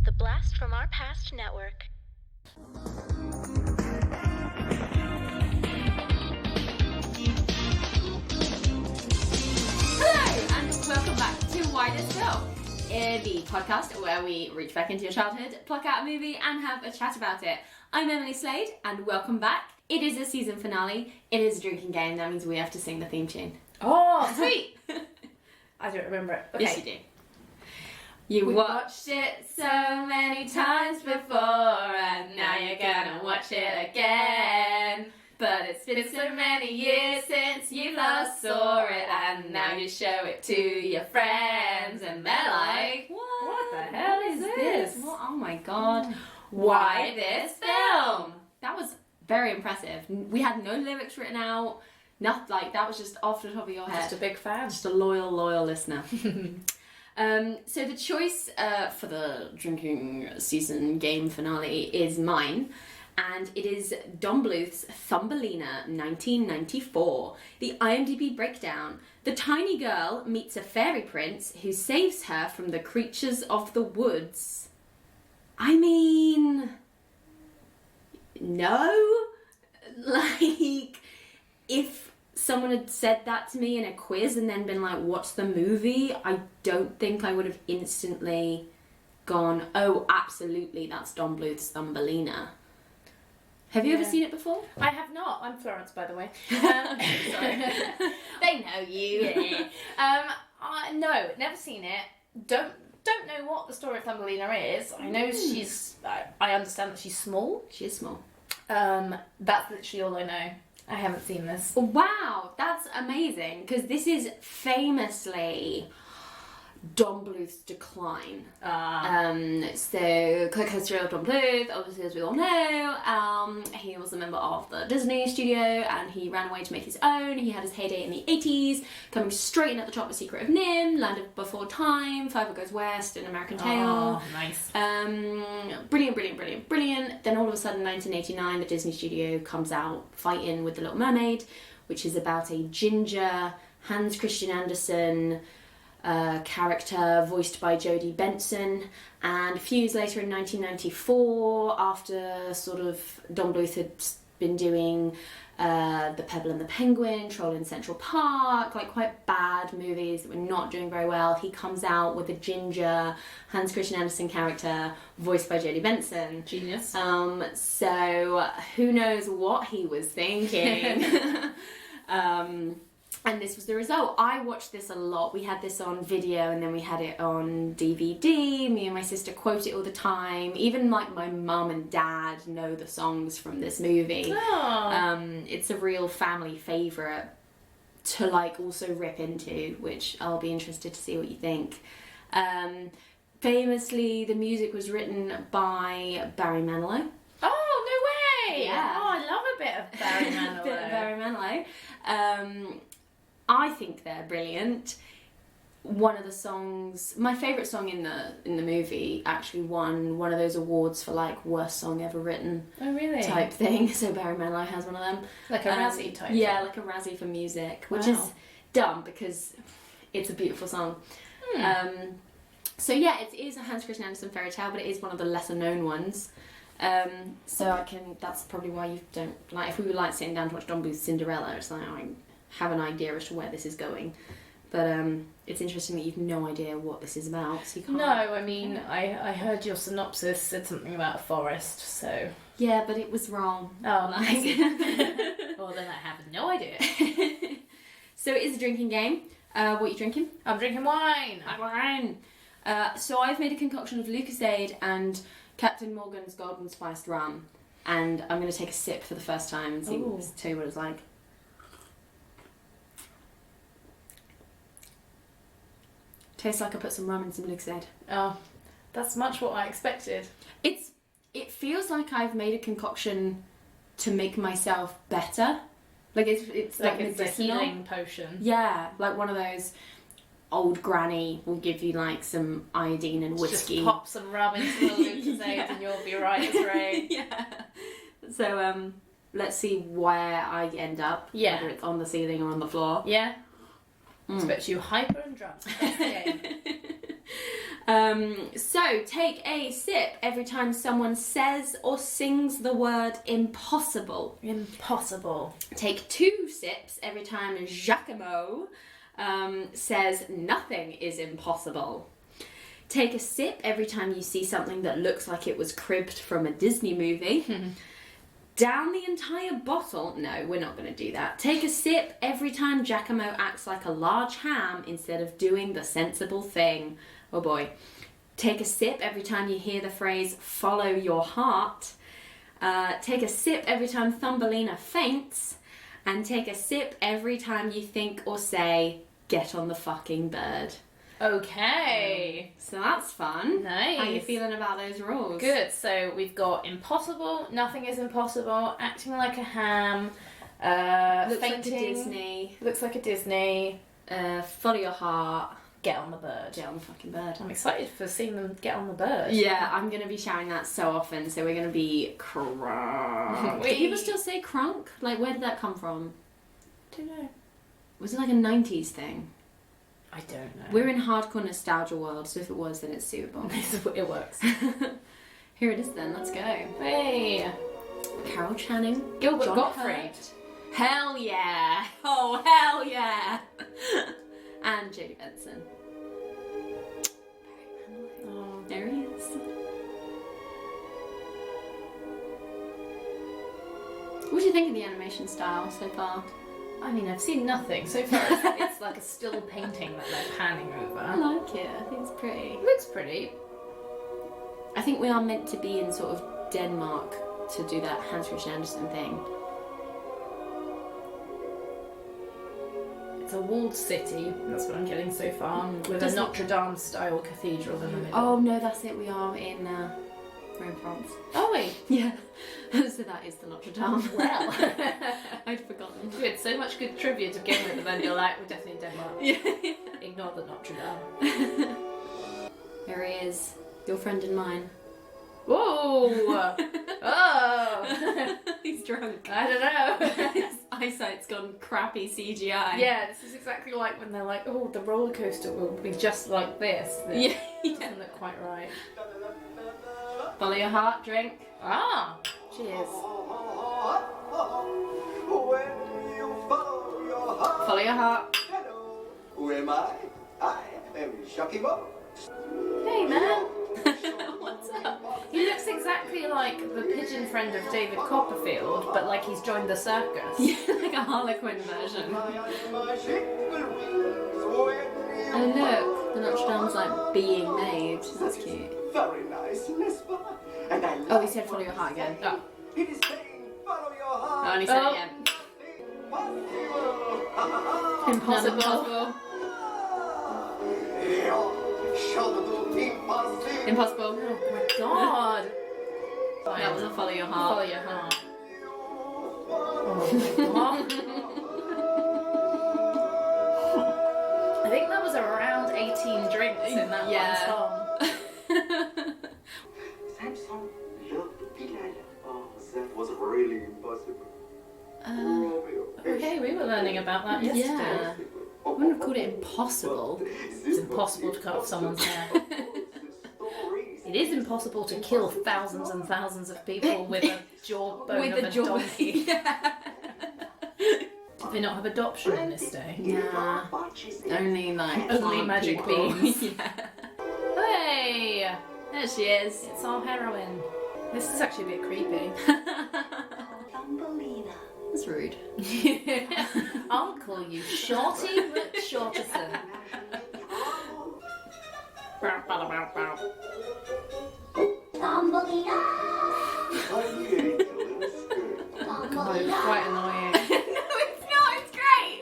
The Blast from Our Past Network. Hello, and welcome back to Why This Film, the podcast where we reach back into your childhood, pluck out a movie, and have a chat about it. I'm Emily Slade, and welcome back. It is a season finale. It is a drinking game. That means we have to sing the theme tune. Oh, sweet! I don't remember it. Okay. Yes, you do. You watched it so many times before, and now you're gonna watch it again. But it's been so many years since you last saw it, and now you show it to your friends, and they're like, What the hell is this? What? Oh my god. Why this film? That was very impressive. We had no lyrics written out. Nothing, like, that was just off the top of your head. Just a big fan. Just a loyal listener. So the choice for the drinking season game finale is mine, and it is Don Bluth's Thumbelina 1994. The IMDb breakdown. The tiny girl meets a fairy prince who saves her from the creatures of the woods. I mean, no. Like, if someone had said that to me in a quiz and then been like, what's the movie? I don't think I would have instantly gone, oh, absolutely, that's Don Bluth's Thumbelina. Have you ever seen it before? I have not. I'm Florence, by the way. Sorry. They know you. Yeah. No, never seen it. Don't know what the story of Thumbelina is. I know she's. I understand that she's small. She is small. That's literally all I know. I haven't seen this. Wow, that's amazing, because this is famously Don Bluth's decline. So, quick history of Don Bluth, obviously, as we all know, he was a member of the Disney studio, and he ran away to make his own. He had his heyday in the 80s, coming straight in at the top of Secret of Nim, Land of Before Time, Five Goes West, and American Tail. Oh, nice. Brilliant. Then all of a sudden, 1989, the Disney studio comes out fighting with The Little Mermaid, which is about a ginger Hans Christian Andersen character voiced by Jodie Benson. And a few years later, in 1994, after sort of Don Bluth had been doing The Pebble and the Penguin, Troll in Central Park, like quite bad movies that were not doing very well, he comes out with a ginger Hans Christian Andersen character voiced by Jodie Benson. Genius. So who knows what he was thinking. And this was the result. I watched this a lot. We had this on video and then we had it on DVD. Me and my sister quote it all the time. Even like my mum and dad know the songs from this movie. Oh. It's a real family favourite to like also rip into, which I'll be interested to see what you think. Famously, the music was written by Barry Manilow. Oh, no way! Yeah. Oh, I love a bit of Barry Manilow. Bit of Barry Manilow. I think they're brilliant. One of the songs, my favourite song in the movie, actually won one of those awards for like worst song ever written. Oh, really? Type thing. So Barry Manilow has one of them. Like a Razzie type. Yeah, thing. like a Razzie for music, which Wow. is dumb because it's a beautiful song. Hmm. So yeah, it is a Hans Christian Andersen fairy tale, but it is one of the lesser known ones. So that's probably why you don't like. If we were like sitting down to watch Don Bluth's Cinderella, it's like I have an idea as to where this is going, but it's interesting that you've no idea what this is about, so you can't. No, I mean, I heard your synopsis said something about a forest, so... Yeah, but it was wrong. Oh, Like... Well, then I have no idea. So it is a drinking game. What are you drinking? I'm drinking wine. Wine. So I've made a concoction of Lucozade and Captain Morgan's Golden Spiced Rum, and I'm going to take a sip for the first time and tell you what it's like. Tastes like I put some rum in some Lucozade. Oh, that's much what I expected. It feels like I've made a concoction to make myself better. Like it's like it's a medicinal. healing potion. Yeah, like one of those old granny will give you like some iodine and whiskey. Just pop some rum into the Lucozade and you'll be right as rain. Yeah. So let's see where I end up. Yeah. Whether it's on the ceiling or on the floor. Yeah. Expect you hyper and drunk. That's the game. So take a sip every time someone says or sings the word impossible. Impossible. Take 2 sips every time Giacomo says nothing is impossible. Take a sip every time you see something that looks like it was cribbed from a Disney movie. Down the entire bottle. No, we're not going to do that. Take a sip every time Giacomo acts like a large ham instead of doing the sensible thing. Oh boy. Take a sip every time you hear the phrase follow your heart. Take a sip every time Thumbelina faints. And take a sip every time you think or say get on the fucking bird. Okay. So that's fun. Nice. How are you feeling about those rules? Good. So we've got impossible, nothing is impossible, acting like a ham, Looks fainting, like a Disney. looks like a Disney, Follow your heart. get on the bird. Get on the fucking bird. I'm excited for seeing them get on the bird. Yeah, I'm going to be shouting that so often, so we're going to be crunk. Do people still say crunk? Like, where did that come from? Don't know. Was it like a 90s thing? I don't know. We're in hardcore nostalgia world, so if it was, then it's suitable. It works. Here it is then, let's go. Hey. Carol Channing. Gilbert John Gottfried. Hurt. Hell yeah! Oh, hell yeah! And Jodie Benson. Oh. There he is. What do you think of the animation style so far? I mean, I've seen nothing. So far, it's like a still painting that they're panning I over. like it. I think it's pretty. Looks pretty. I think we are meant to be in sort of Denmark to do that Hans Christian Andersen thing. It's a walled city. That's what I'm getting so far. With Does a Notre Dame style cathedral in the middle. Oh no, that's it. We're in France. Oh wait. Yeah. So that is the Notre Dame. Well. I'd forgotten. Good. So much good trivia to begin with, and then you're like, we're definitely in Denmark. Yeah. Ignore the Notre Dame. There he is. Your friend and mine. Whoa! Oh! He's drunk. I don't know. His eyesight's gone crappy CGI. Yeah, this is exactly like when they're like, oh, the roller coaster will be just like this. Yeah. It doesn't look quite right. Follow your heart, drink. Ah! Cheers. Follow your heart. Follow your heart. Hello. Who am I? I am Shakimo. Hey, man! What's up? He looks exactly like the pigeon friend of David Copperfield, but like he's joined the circus. Yeah, like a Harlequin version. Oh look, the Notre Dame's like being made. That's cute. Very nice, Nespa. And I Oh, he said follow your heart again. Oh. It is saying follow your Oh, heart. and he said Oh. it again. Impossible. Impossible. Impossible. Oh my god! That was a follow your heart. Follow your heart. Oh my god. I think that was around 18 drinks in that Yeah. one song. Samson loved Delilah. Oh, that was really impossible. Okay, we were learning about that yesterday. Yeah. I wouldn't have called it impossible. It's impossible to cut off someone's hair. It is impossible to kill thousands and thousands of people with a jawbone of a donkey. Yeah. Do they not have adoption in this day? Nah. Only like Only plant magic people. beans. Yeah. Hey! There she is. It's our heroine. This is actually a bit creepy. Thumbelina. That's rude. I'll call you Shorty McShorterson. Thumbelina. God, it's quite annoying. No, it's not. It's great.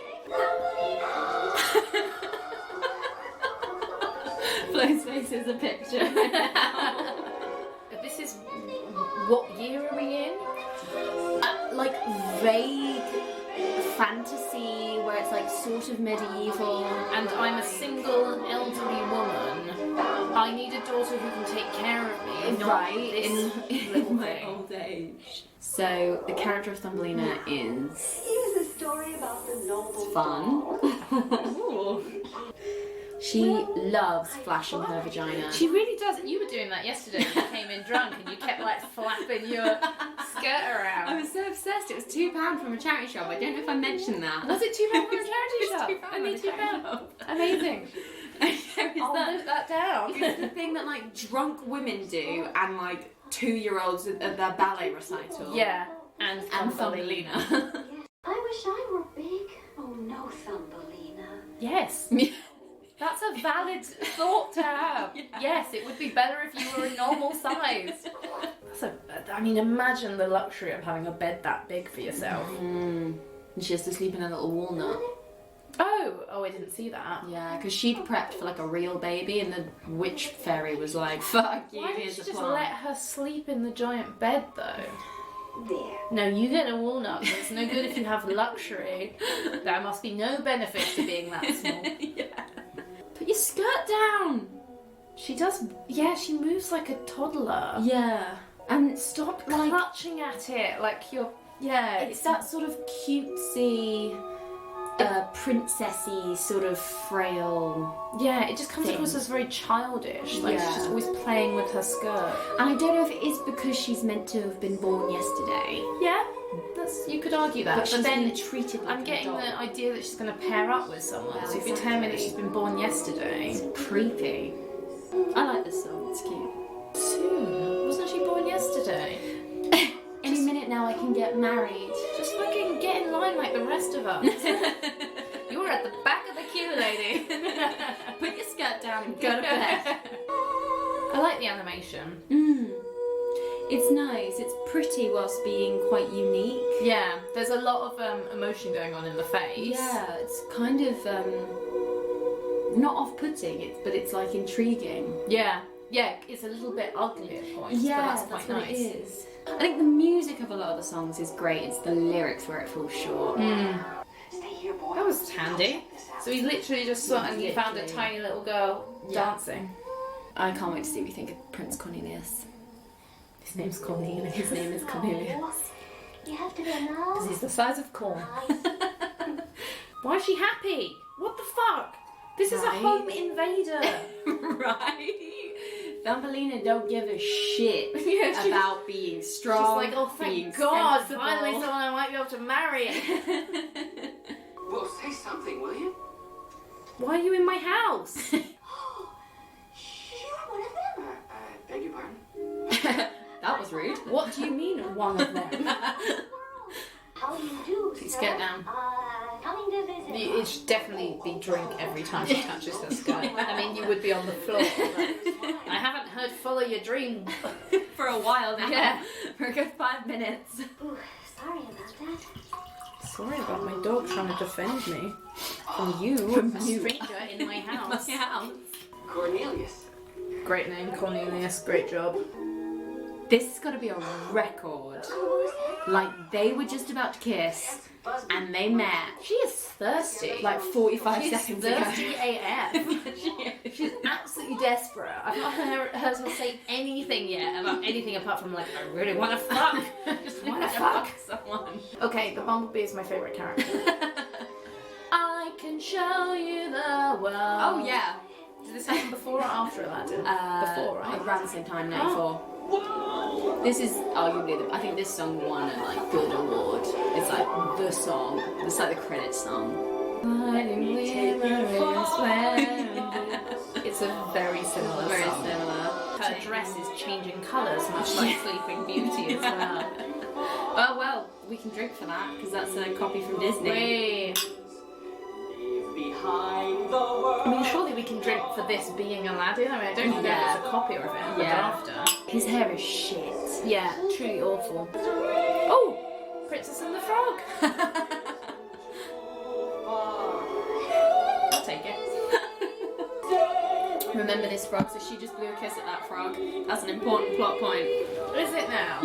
Flo's face is a picture. This is... What year are we in? Like vague fantasy where it's like sort of medieval. And I'm a single elderly woman. I need a daughter who can take care of me. Not Right, this in little my thing. old age. So the character of Thumbelina is Here's a story about the noble fun. She loves flashing her vagina. She really does. You were doing that yesterday when you came in drunk and you kept like flapping your skirt around. I was so obsessed. It was £2 from a charity shop. I don't know if I mentioned that. Was it £2 from a charity It was shop? £2 Only from a charity £2. shop. Amazing. I'll note that down. It's the thing that like drunk women do, and like 2-year-olds at their ballet recital. Yeah, and Thumbelina. I wish I were big. Oh no, Thumbelina. Yes. That's a valid thought to have. Yeah. Yes, it would be better if you were a normal size. I mean, imagine the luxury of having a bed that big for yourself. And she has to sleep in a little walnut. Oh, I didn't see that. Yeah, because she'd prepped for like a real baby, and the witch fairy was like, "Fuck you." Why didn't here's she a just plant. let her sleep in the giant bed though? There. No, you get a walnut. It's no good if you have luxury. There must be no benefit to being that small. Yeah. Put your skirt down. She does. Yeah, she moves like a toddler. Yeah, and Stop like clutching at it like you're. Yeah, it's that sort of cutesy, princessy sort of frail. Yeah, it just comes thing. across as very childish. Like Yeah. she's just always playing with her skirt. And I don't know if it is because she's meant to have been born yesterday, Yeah, you could argue that. but she's then been treated like I'm getting an the adult. idea that she's going to pair up with someone. Yeah, so if you tell me that exactly. she's been born yesterday, Creepy. I like this song. It's cute. soon wasn't she born yesterday? Any minute now, I can get married. Just fucking get in line like the rest of us. You're at the back of the queue, lady. Put your skirt down and go to bed. I like the animation. It's nice. It's pretty whilst being quite unique. Yeah, there's a lot of emotion going on in the face. Yeah, it's kind of not off-putting, but it's like intriguing. Yeah, it's a little bit ugly at points, but that's quite what nice. it is. I think the music of a lot of the songs is great. It's the lyrics where it falls short. Stay here, boy. That was handy. So he literally just saw and he found a Literally. tiny little girl dancing. I can't wait to see what you think of Prince Cornelius. His name's Cornelius. His name is Cornelius. You have to be now. Because he's the size of corn. Why is she happy? What the fuck? This is a Right. home invader. Right? Thumbelina don't give a shit Yeah, she's- about being strong. She's like, oh, being thank God, sensible. finally someone I might be able to marry. Well, say something, will you? Why are you in my house? You're one of them. Beg your pardon? That was rude. What do you mean, one of them? How do you do, Please sir? get down. Coming to visit. It should definitely be drink every time she touches her skirt. I mean, you would be on the floor. I haven't heard follow your dream. For a while now. Yeah. For a good 5 minutes. Ooh, sorry about that. Sorry about my dog trying to defend me from you, a stranger in my house. My house. Cornelius. Great name, Cornelius. Great job. This has got to be a record. Like, they were just about to kiss, and they met. She is thirsty. Like 45 She's seconds ago. thirsty AF. She's absolutely desperate. I've not heard her say anything yet about anything apart from like, I really want to fuck. I just want to fuck someone. Okay, the bumblebee is my favourite character. I can show you the world. Oh, yeah. Did this happen before or after Aladdin? Before, right? Around the same time, 94. This is arguably, I think this song won a like good award. It's like the song. It's like the credit song. It's a very similar Very song. similar. Her dress is changing colours, much like Sleeping Beauty as well. Oh well, we can drink for that because that's a copy from Disney. Wait. Behind the world. I mean, surely we can drink for this being Aladdin. I mean, I don't know if Yeah. it's a copy or if it happened Yeah. after. His hair is shit. Yeah, truly awful. Oh! Princess and the Frog! I'll take it. Remember this frog? So she just blew a kiss at that frog. That's an important plot point. Is it now?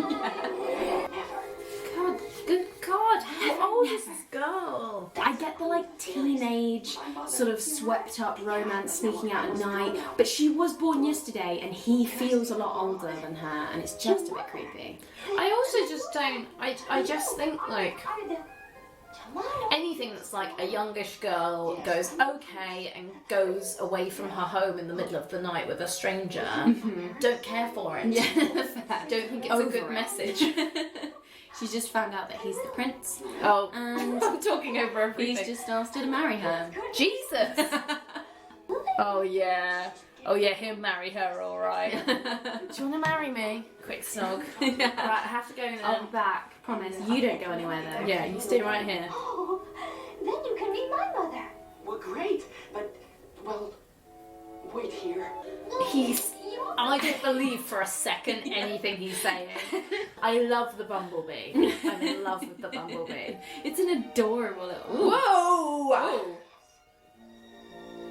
God, good God, how old is this girl? I get the like teenage sort of swept up romance sneaking out at night, but she was born yesterday and he feels a lot older than her and it's just a bit creepy. I also just don't, I just think like, Anything that's like a youngish girl goes okay and goes away from her home in the middle of the night with a stranger, don't care for it. Yeah, Don't think it's Over a good it. message. She's just found out that he's the prince, Oh, and I'm talking over everything. he's just asked her to marry her. Jesus! Oh yeah, he'll marry her, alright. Do you want to marry me? Quick snog. Right, I have to go now. I'll be back, promise. You don't go anywhere though. Yeah, you stay right here. Oh, then you can meet my mother. Well, great, but, well, wait here. I don't believe for a second anything he's saying. I love the bumblebee. I'm in love with the bumblebee. It's an adorable little... Whoa!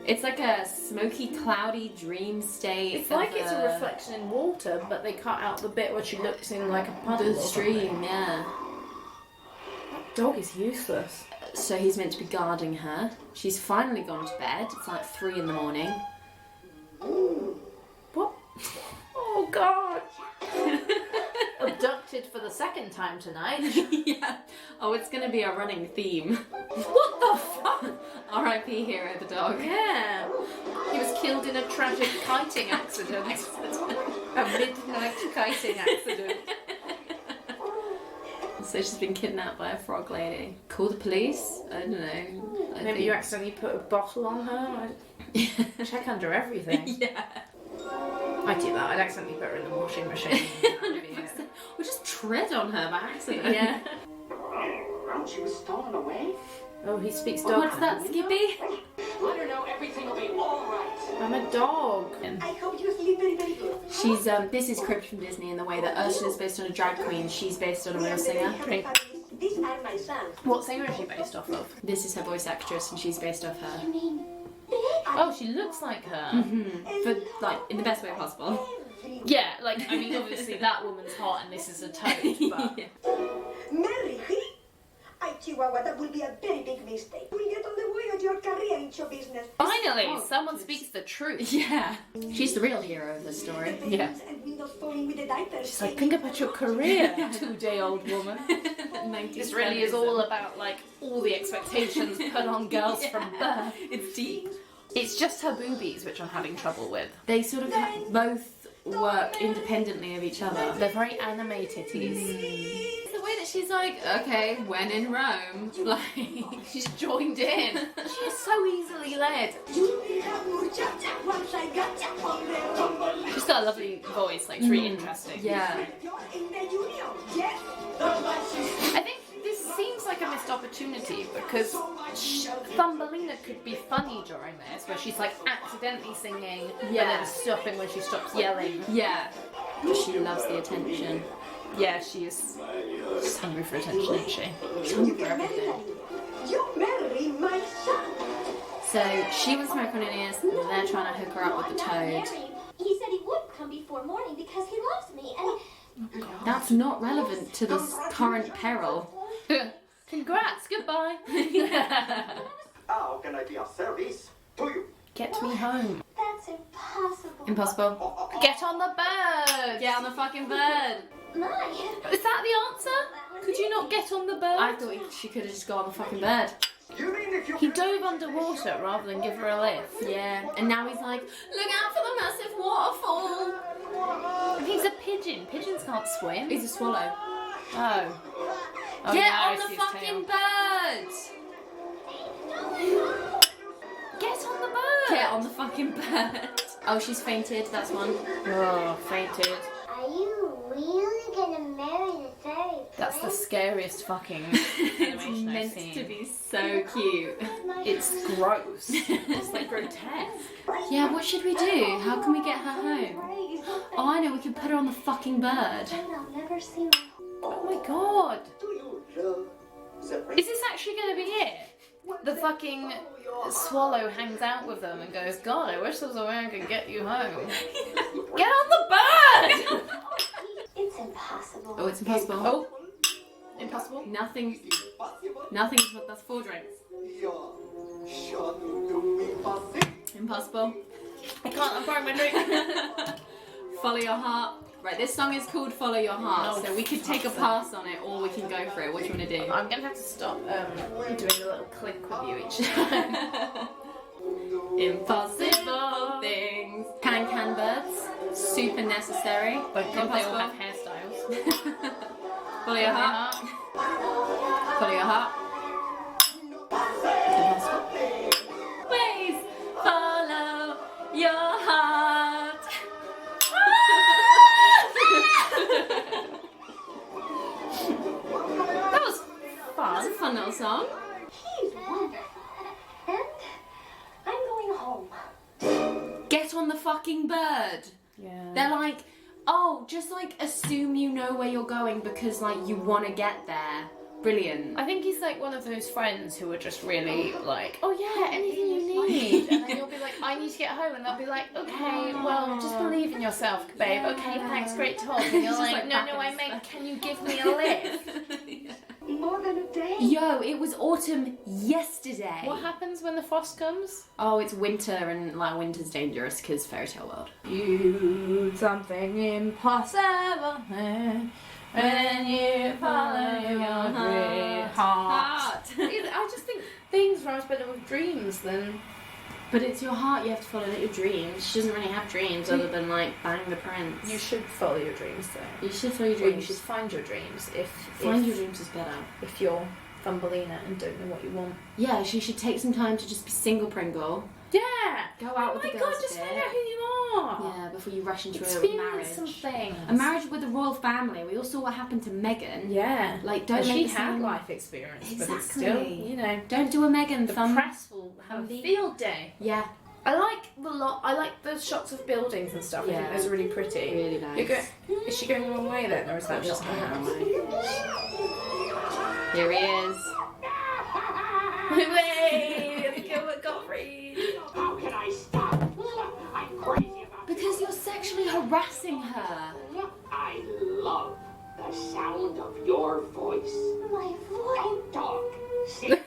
It's like a smoky, cloudy dream state. It's like it's a reflection in water, but they cut out the bit where she looks in like a puddle. The or stream, something. yeah. That dog is useless. So he's meant to be guarding her. She's finally gone to bed. It's like 3 in the morning. What? Oh God! Abducted for the second time tonight. Yeah. Oh, it's gonna be a running theme. What the fuck? R.I.P. Hero the dog. Yeah. He was killed in a tragic kiting accident. A midnight kiting accident. So she's been kidnapped by a frog lady. Call the police? I don't know. Maybe you accidentally put a bottle on her. Check under everything. Yeah. I'd do that. I'd accidentally put her in the washing machine. Or just tread on her by accident. Yeah. And she was stolen away? Oh, he speaks dog. What's that, Skippy? Let her know everything will be all right. I'm a dog. I hope you sleep very, very good. She's, this is Crypt from Disney in the way that Ursula's based on a drag queen, she's based on a real singer. These are my sons. What singer is she based off of? This is her voice actress and she's based off her. I mean, big. Oh, she looks like her. But, like, in the best way possible. Yeah, like, I mean, obviously that woman's hot and this is a toad, but... Mary, I, Chihuahua, that will be a very big mistake. We'll get on the way of your career in show business. Finally, someone speaks the truth. Yeah. She's the real hero of the story. Yeah. And windows falling with the diapers. She's like, think about your career, 2-day-old woman. This really is all about, like, all the expectations put on girls from birth. It's deep. It's just her boobies which I'm having trouble with. They sort of both work independently of each other. They're very animated. The way that she's like, okay, when in Rome, like, She's joined in. She is so easily led. She's got a lovely voice, like, it's really interesting. yeah. I think this seems like a missed opportunity because Thumbelina could be funny during this, where she's like accidentally singing and then stopping when she stops yelling. Yeah. She loves the attention. Yeah, she is. She's hungry for attention, isn't she? She's hungry for everything. You marry my son. So she wants to marry Cornelius, and they're trying to hook her up with the toad. He said he would come before morning because he loves me, and That's not relevant to the current peril. Congrats, goodbye. How can I be of service to you? Get me home. that's impossible. Impossible. Get on the bird. Get on the fucking bird. My. Is that the answer? Could you not get on the bird? I thought she could have just got on the fucking bird. You mean if you He dove underwater rather than give her a lift. Yeah, and now he's like, look out for the massive waterfall. He's a pigeon. Pigeons can't swim. He's a swallow. Oh. Oh, Get now I on see the his fucking tail. bird. Get on the bird. Get on the fucking bird. Oh, she's fainted. That's one. Oh, fainted. Are you really gonna marry the fairy? That's the scariest fucking It's animation I've meant seen. to be so cute. It's gross. It's like grotesque. Yeah, what should we do? How can we get her home? Oh, I know. We can put her on the fucking bird. I'll never see my. Oh my god. do you love the Is this actually going to be it? The fucking swallow hangs out with them and goes, God, I wish there was a way I could get you home. Get on the bird! It's impossible. Oh, it's impossible. Oh, impossible. Nothing. That's 4 drinks. Impossible. I can't, I'm pouring my drink. Follow your heart. Right, this song is called Follow Your Heart, No, so we could take a pass on it or we can go for it. What do you want to do? I'm gonna have to stop doing a little click with you each time. Impossible things. Can birds. Super necessary. But God, they all Impossible. have hairstyles. Follow your heart. Follow your heart. Impossible. Please follow your heart. That was fun. That's a fun little song. He's wonderful. And I'm going home. Get on the fucking bird. Yeah. They're like, oh, just like assume you know where you're going because like you want to get there. Brilliant. I think he's like one of those friends who are just really like, oh yeah, anything you need. And then you'll be like, I need to get home. And they'll be like, okay, well, just believe in yourself, babe. Okay, thanks, great talk. And you're Just like, like no, back no, in I his meant, back. can you give me a lift? More than a day. Yo, it was autumn yesterday. What happens when the frost comes? Oh, it's winter and like winter's dangerous because fairy tale world. You something impossible when you follow your great heart. I just think things rise better with dreams than. But it's your heart you have to follow, not your dreams. She doesn't really have dreams other than like bang the prince. You should follow your dreams though. You should follow your Or you dreams. should find your dreams Find your dreams is better. if you're Thumbelina and don't know what you want. Yeah, she should take some time to just be single Pringle. Yeah! Go out with Oh the my girls god, a just bit. find out who you are! Yeah, before you rush into a Experience marriage. some things. A marriage with the royal family. We all saw what happened to Meghan. Yeah. Like, don't And make she the had same- life experience, but it's Exactly. still, you know, Don't do a Meghan the thumb. press will have a field day. Yeah, I like I like the shots of buildings and stuff. I Yeah. think those are really pretty. really nice. Is she going the wrong way then, or is that just her? Here he is. Hooray! Gilbert Gottfried. How can I stop? I'm crazy about Because you're sexually harassing her. I love the sound of your voice. My voice. Don't talk. Sing.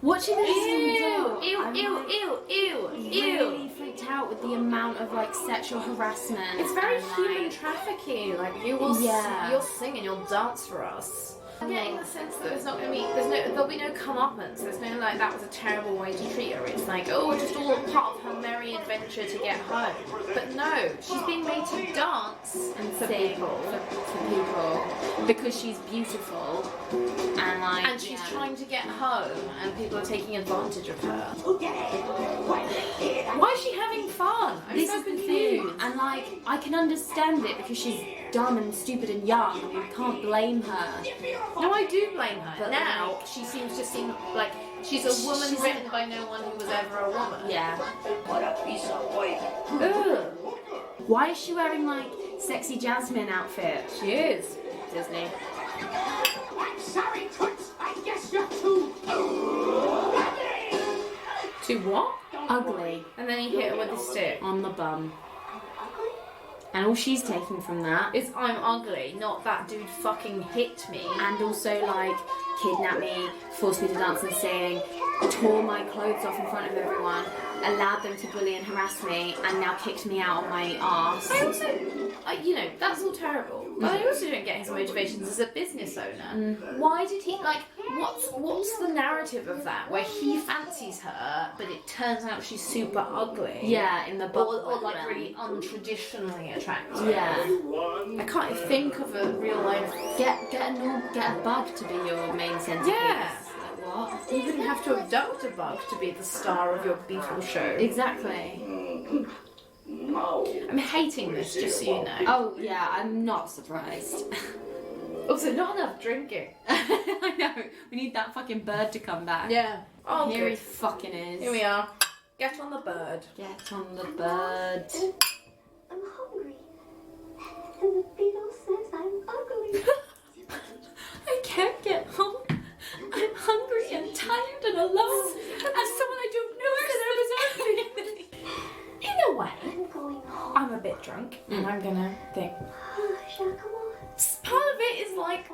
Watching this Ew! song, Ew! I'm Ew! like, Ew! Ew! really freaked out with the amount of like sexual harassment. It's very and, human like, trafficking. Like you'll sing and you'll dance for us. I'm getting the sense that there'll be no comeuppance. There's no like that was a terrible way to treat her. It's like oh, just all part of her merry adventure to get home. But no, she's being made to dance and for sing people. for people because she's beautiful and like And she's trying to get home, and people are taking advantage of her. Why is she having fun? I'm This so is the thing, confused. and like I can understand it because she's dumb and stupid and young. And you can't blame her. No, I do blame her. But Now she seems to seem like she's a woman She's written by no one who was ever a woman. Yeah. What a piece of work. Ugh. Why is she wearing like sexy Jasmine outfit? She is. Disney. I'm sorry, Toots. I guess you're too ugly. To what? Ugly And then he hit her with a stick. on the bum. And all she's taking from that It's I'm ugly, not that dude fucking hit me. and also like kidnapped me, forced me to dance and sing, tore my clothes off in front of everyone, allowed them to bully and harass me, and now kicked me out on my arse. I also, you know, that's all terrible. But I also don't get his motivations as a business owner. Why did he, like, what's the narrative of that? Where he fancies her, but it turns out she's super ugly. Yeah, in the book. Or like really untraditionally attractive. Yeah. I can't think of a real life. Get a bug to be your main centerpiece. Yeah. Like what? You wouldn't have to abduct a bug to be the star of your beautiful show. Exactly. No. I'm hating this, just so you know. Oh yeah, I'm not surprised. Also, not enough drinking. I know. We need that fucking bird to come back. Yeah. Oh, Here he good. fucking is. Here we are. Get on the bird. Get on the bird. I'm hungry. And the beetle says I'm ugly. I can't get home. I'm hungry and tired and alone. And someone I don't know said I was ugly. In a way, I'm going home. I'm a bit drunk, and I'm gonna think. Shall I come on? Part of it is like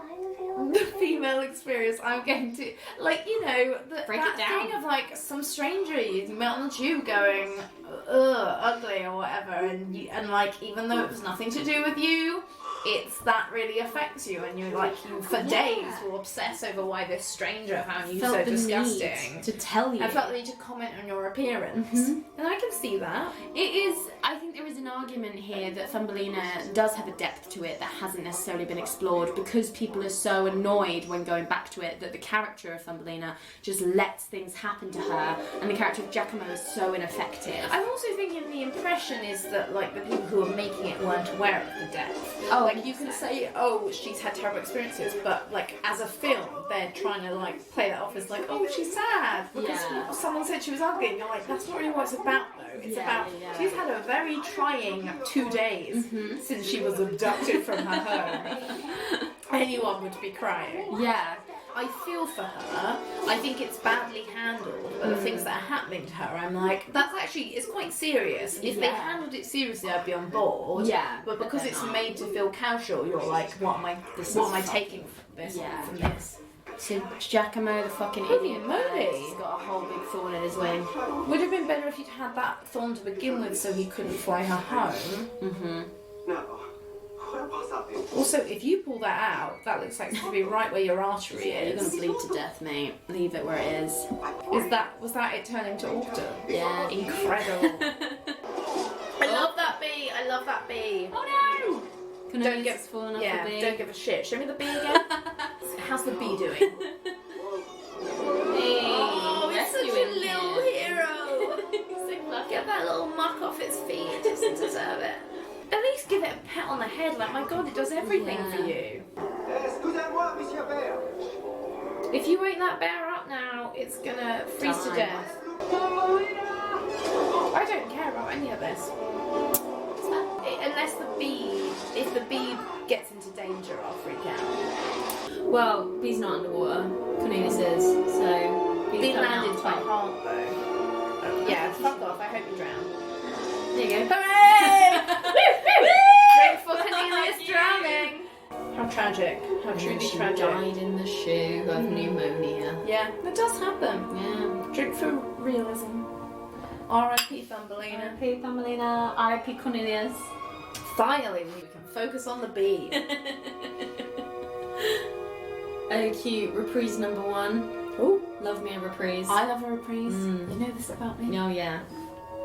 the female experience. I'm going to, like, you know, Break that it down. thing of like some stranger you met on the tube going, ugh, ugly or whatever, and like, even though it was nothing to do with you, it's that really affects you, and you for days will obsess over why this stranger found you Felt so the disgusting. need to tell you. I felt the need to comment on your appearance, and I can see that. I think there is an argument here that Thumbelina does have a depth to it that hasn't necessarily been explored, because people are so annoyed when going back to it that the character of Thumbelina just lets things happen to her, and the character of Giacomo is so ineffective. I'm also thinking the impression is that like the people who are making it weren't aware of the depth. Oh, like you can say, oh, she's had terrible experiences, but like as a film, they're trying to like play that off as like, oh, she's sad because someone said she was ugly. And you're like, that's not really what it's about though. It's about she's had a very trying 2 days since she was abducted from her home. Anyone would be crying. Yeah. I feel for her. I think it's badly handled, but the things that are happening to her, I'm like, that's actually, it's quite serious. If they handled it seriously, I'd be on board. Yeah. But because it's made to feel casual, you're like, what am I taking from this? So Giacomo, the fucking Holy idiot, moly. he's got a whole big thorn in his wing. Would have been better if you'd had that thorn to begin with so he couldn't fly her home. No. What was that? Also, if you pull that out, that looks like it's going to be right where your artery You're is. gonna bleed to death, mate. Leave it where it is. Was that it turning to autumn? Yeah. Incredible. I love that bee. I love that bee. Oh no! Don't get fallen off Yeah, the bee. don't give a shit. Show me the bee again. How's the bee doing? Oh, it's such a little hero. Get that little muck off its feet. It doesn't deserve it. At least give it a pat on the head. Like, my God, it does everything for you. Excusez-moi, Monsieur Bear. If you wake that bear up now, it's gonna freeze to death. I don't care about any of this. Unless if the bee gets into danger, I'll freak out. Well, bee's not underwater. Cornelius is, so bees Bee don't landed know. quite hard though. Yeah, fuck off. I hope you drown. There you go. Hooray! Drink for Cornelius drowning. How tragic. How truly She tragic. died in the shoe of pneumonia. Yeah, it does happen. Yeah. Drink for realism. R.I.P. Thumbelina. R.I.P. Thumbelina. R.I.P. Cornelius. Finally, we can focus on the bee. Oh, cute. Reprise number 1. Ooh, Love me a reprise. I love a reprise. You know this about me. Oh, yeah.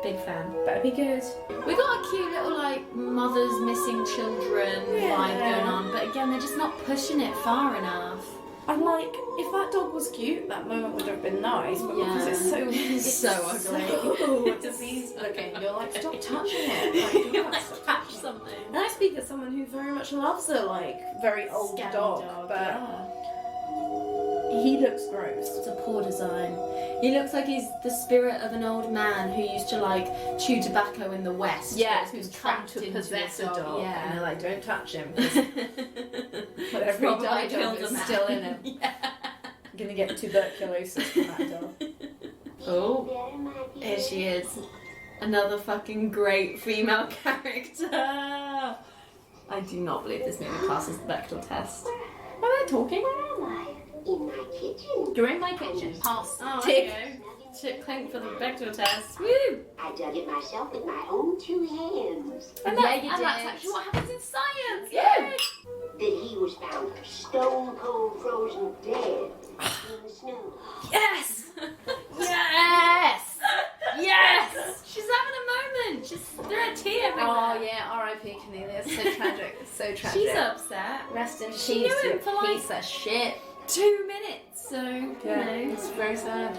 Big fan. Better be good. We got a cute little, like, mothers missing children vibe going on, but again, they're just not pushing it far enough. I'm like, if that dog was cute, that moment would have been nice, but because it's so ugly. so diseased looking, you're like, stop touching it. Like, you can't stop Catch something. And I speak as someone who very much loves a like very old Scary dog, but yeah. he looks gross. It's a poor design. He looks like he's the spirit of an old man who used to like chew tobacco in the West. Yeah, but who's been trying trapped to into possess a dog. dog, and Yeah. they're like, don't touch him, whatever he Probably died killed of a is man. still in him. Yeah. I'm gonna get tuberculosis from that dog. Oh, here she is. Another fucking great female character. I do not believe this movie passes the Bechdel test. Are they talking? In my kitchen. You're in my kitchen. Pass. Oh, Tick. okay. Tick clink for the Bechdel test. Woo! I dug it myself with my own 2 hands. And Yeah, you that's did. actually what happens in science. Yeah. That he was found stone cold frozen dead in the snow. Yes. Yes. Yes. She's having a moment. They're a tear. Oh yeah, R.I.P. Cornelius. So tragic. So tragic. She's upset. Rest in She peace, knew him you for, like, piece of shit. 2 minutes. So, you Yeah, know. it's very sad.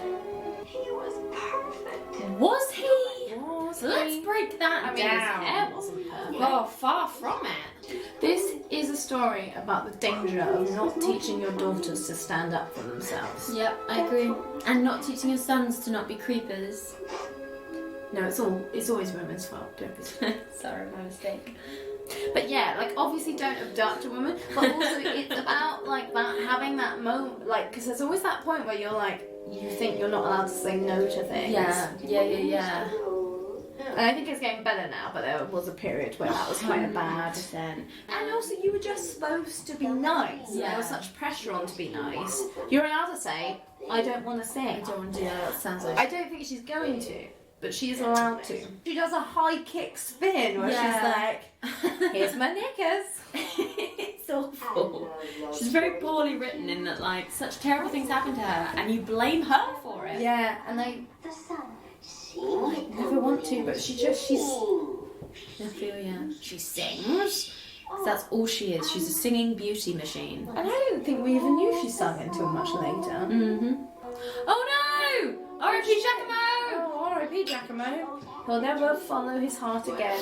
He was perfect. Was he? Was Let's he? break that I mean, down. his hair wasn't perfect. Oh, far from it. This is a story about the danger of not teaching your daughters to stand up for themselves. Yep, I agree. And not teaching your sons to not be creepers. No, it's always women's fault. Don't be Sorry, my mistake. But yeah, like obviously don't abduct a woman, but also it's about like that having that moment, like because there's always that point where you're like you think you're not allowed to say no to things. Yeah. And I think it's getting better now, but there was a period where that was kind of bad. 100%. And also, you were just supposed to be nice. Yeah. There was such pressure on to be nice. You're allowed to say, I don't want to sing. I don't want to do that. That sounds like... I don't think she's going to, but she is allowed to. She does a high kick spin where she's like, here's my knickers. It's awful. She's very poorly written in that, like, such terrible things happen to her, and you blame her for it. Yeah, and I never want to, but she's... I feel, yeah. She sings. So that's all she is. She's a singing beauty machine. And I didn't think we even knew she sung until much later. Mm-hmm. Oh no! R.I.P. Giacomo! Oh, R.I.P. Giacomo. He'll never follow his heart again.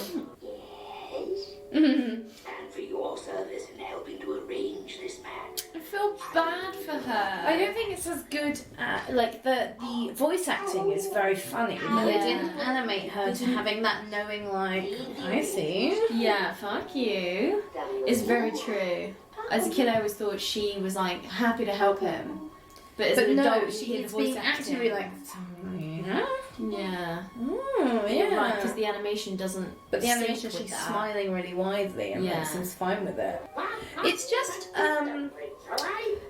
And for your service in helping to arrange this match. I feel bad for her. I don't think it's as good at, like, the voice acting is very funny, but they Yeah. didn't animate her to having that knowing, like, I see. Yeah, fuck you. It's very true. As a kid, I always thought she was, like, happy to help him. But as an adult, she hears it's voice being acting. actually like, Thumbelina? Yeah. Oh, Yeah. yeah. Because the animation doesn't. But the sync animation, with she's that. smiling really widely and Yeah. that seems fine with it. It's just,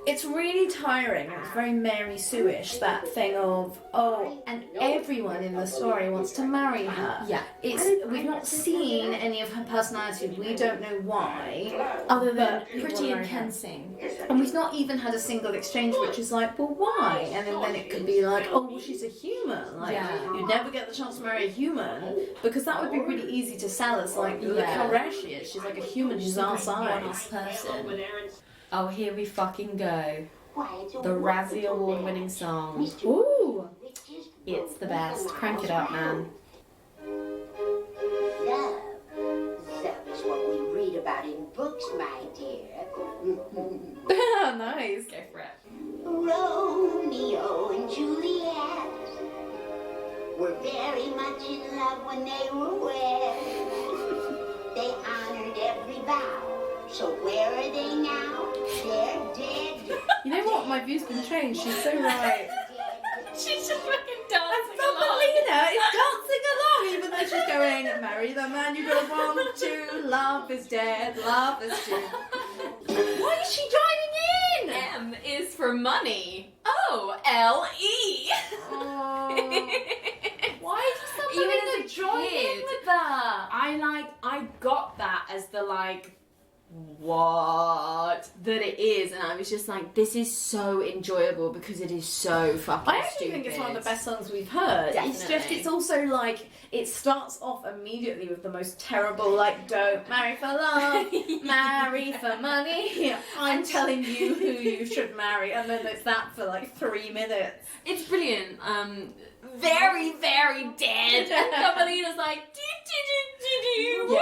it's really tiring. It's very Mary Sue-ish, that thing of, oh, and everyone in the story wants to marry her. Yeah. We've not seen any of her personality. We don't know why. Other than But people Pretty and marry her. Can Sing. And we've not even had a single exchange which is like, well, why? And then it could be like, oh, well, she's a human. Like, Yeah. you'd never get the chance to marry a human, because that would be really easy to sell as like, look Yeah. how rare she is. She's like a human. She's our size. Person. Oh, here we fucking go. The Razzie Award-winning song. Ooh. It's the best. Crank it up, man. Love. That is what we read about in books, my dear. Nice. Go for it. Romeo and Juliet were very much in love when they were wed. They honored every vow. So where are they now? They're dead. You know what? My view's been changed. She's so right. She's just fucking dancing Thumbelina is dancing along, even though she's going, marry the man you don't want to, love is dead, love is dead. Why is she joining in? M is for money. O-L-E. Why does Even Thumbelina as a join in kid, with that? I got that as the like, what that it is, and I was just like, this is so enjoyable because it is so fucking I actually think it's one of the best songs we've heard. It's just, Definitely. it's also like, it starts off immediately with the most terrible, like, don't marry for love, marry for money. I'm telling you who you should marry, and then it's that for like 3 minutes. It's brilliant. Very, very dead. And Thumbelina's like, woo!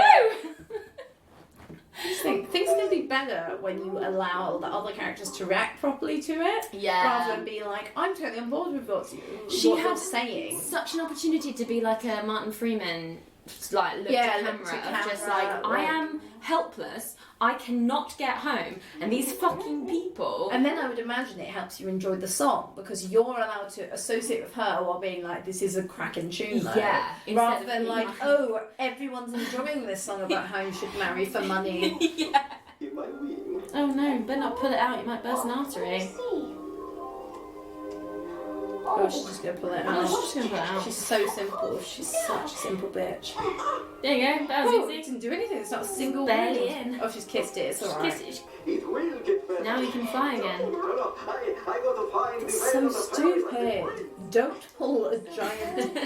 I just think things can be better when you allow the other characters to react properly to it, Yeah. rather than be like, I'm totally on board with what She you're had saying. such an opportunity to be like a Martin Freeman, like look Yeah, to look camera, to of just camera, like, I am helpless, I cannot get home, and these fucking people. And then I would imagine it helps you enjoy the song, because you're allowed to associate with her while being like, this is a cracking tune, though. Yeah, instead Rather of than being like, like- oh, everyone's enjoying this song about how you should marry for money. Yeah. You might win. Oh no, better not pull it out, you might burst an artery. Oh, she's just gonna pull it Oh, out. she's just gonna pull it out. She's so simple. She's such a simple bitch. There you go, that Oh, was it easy. didn't do anything. It's not a single Barely word. in. Oh, she's kissed it. It's alright. Kiss it. It will get better. Now you can fly again. No, I got to find the It's man so on the stupid. Don't pull a giant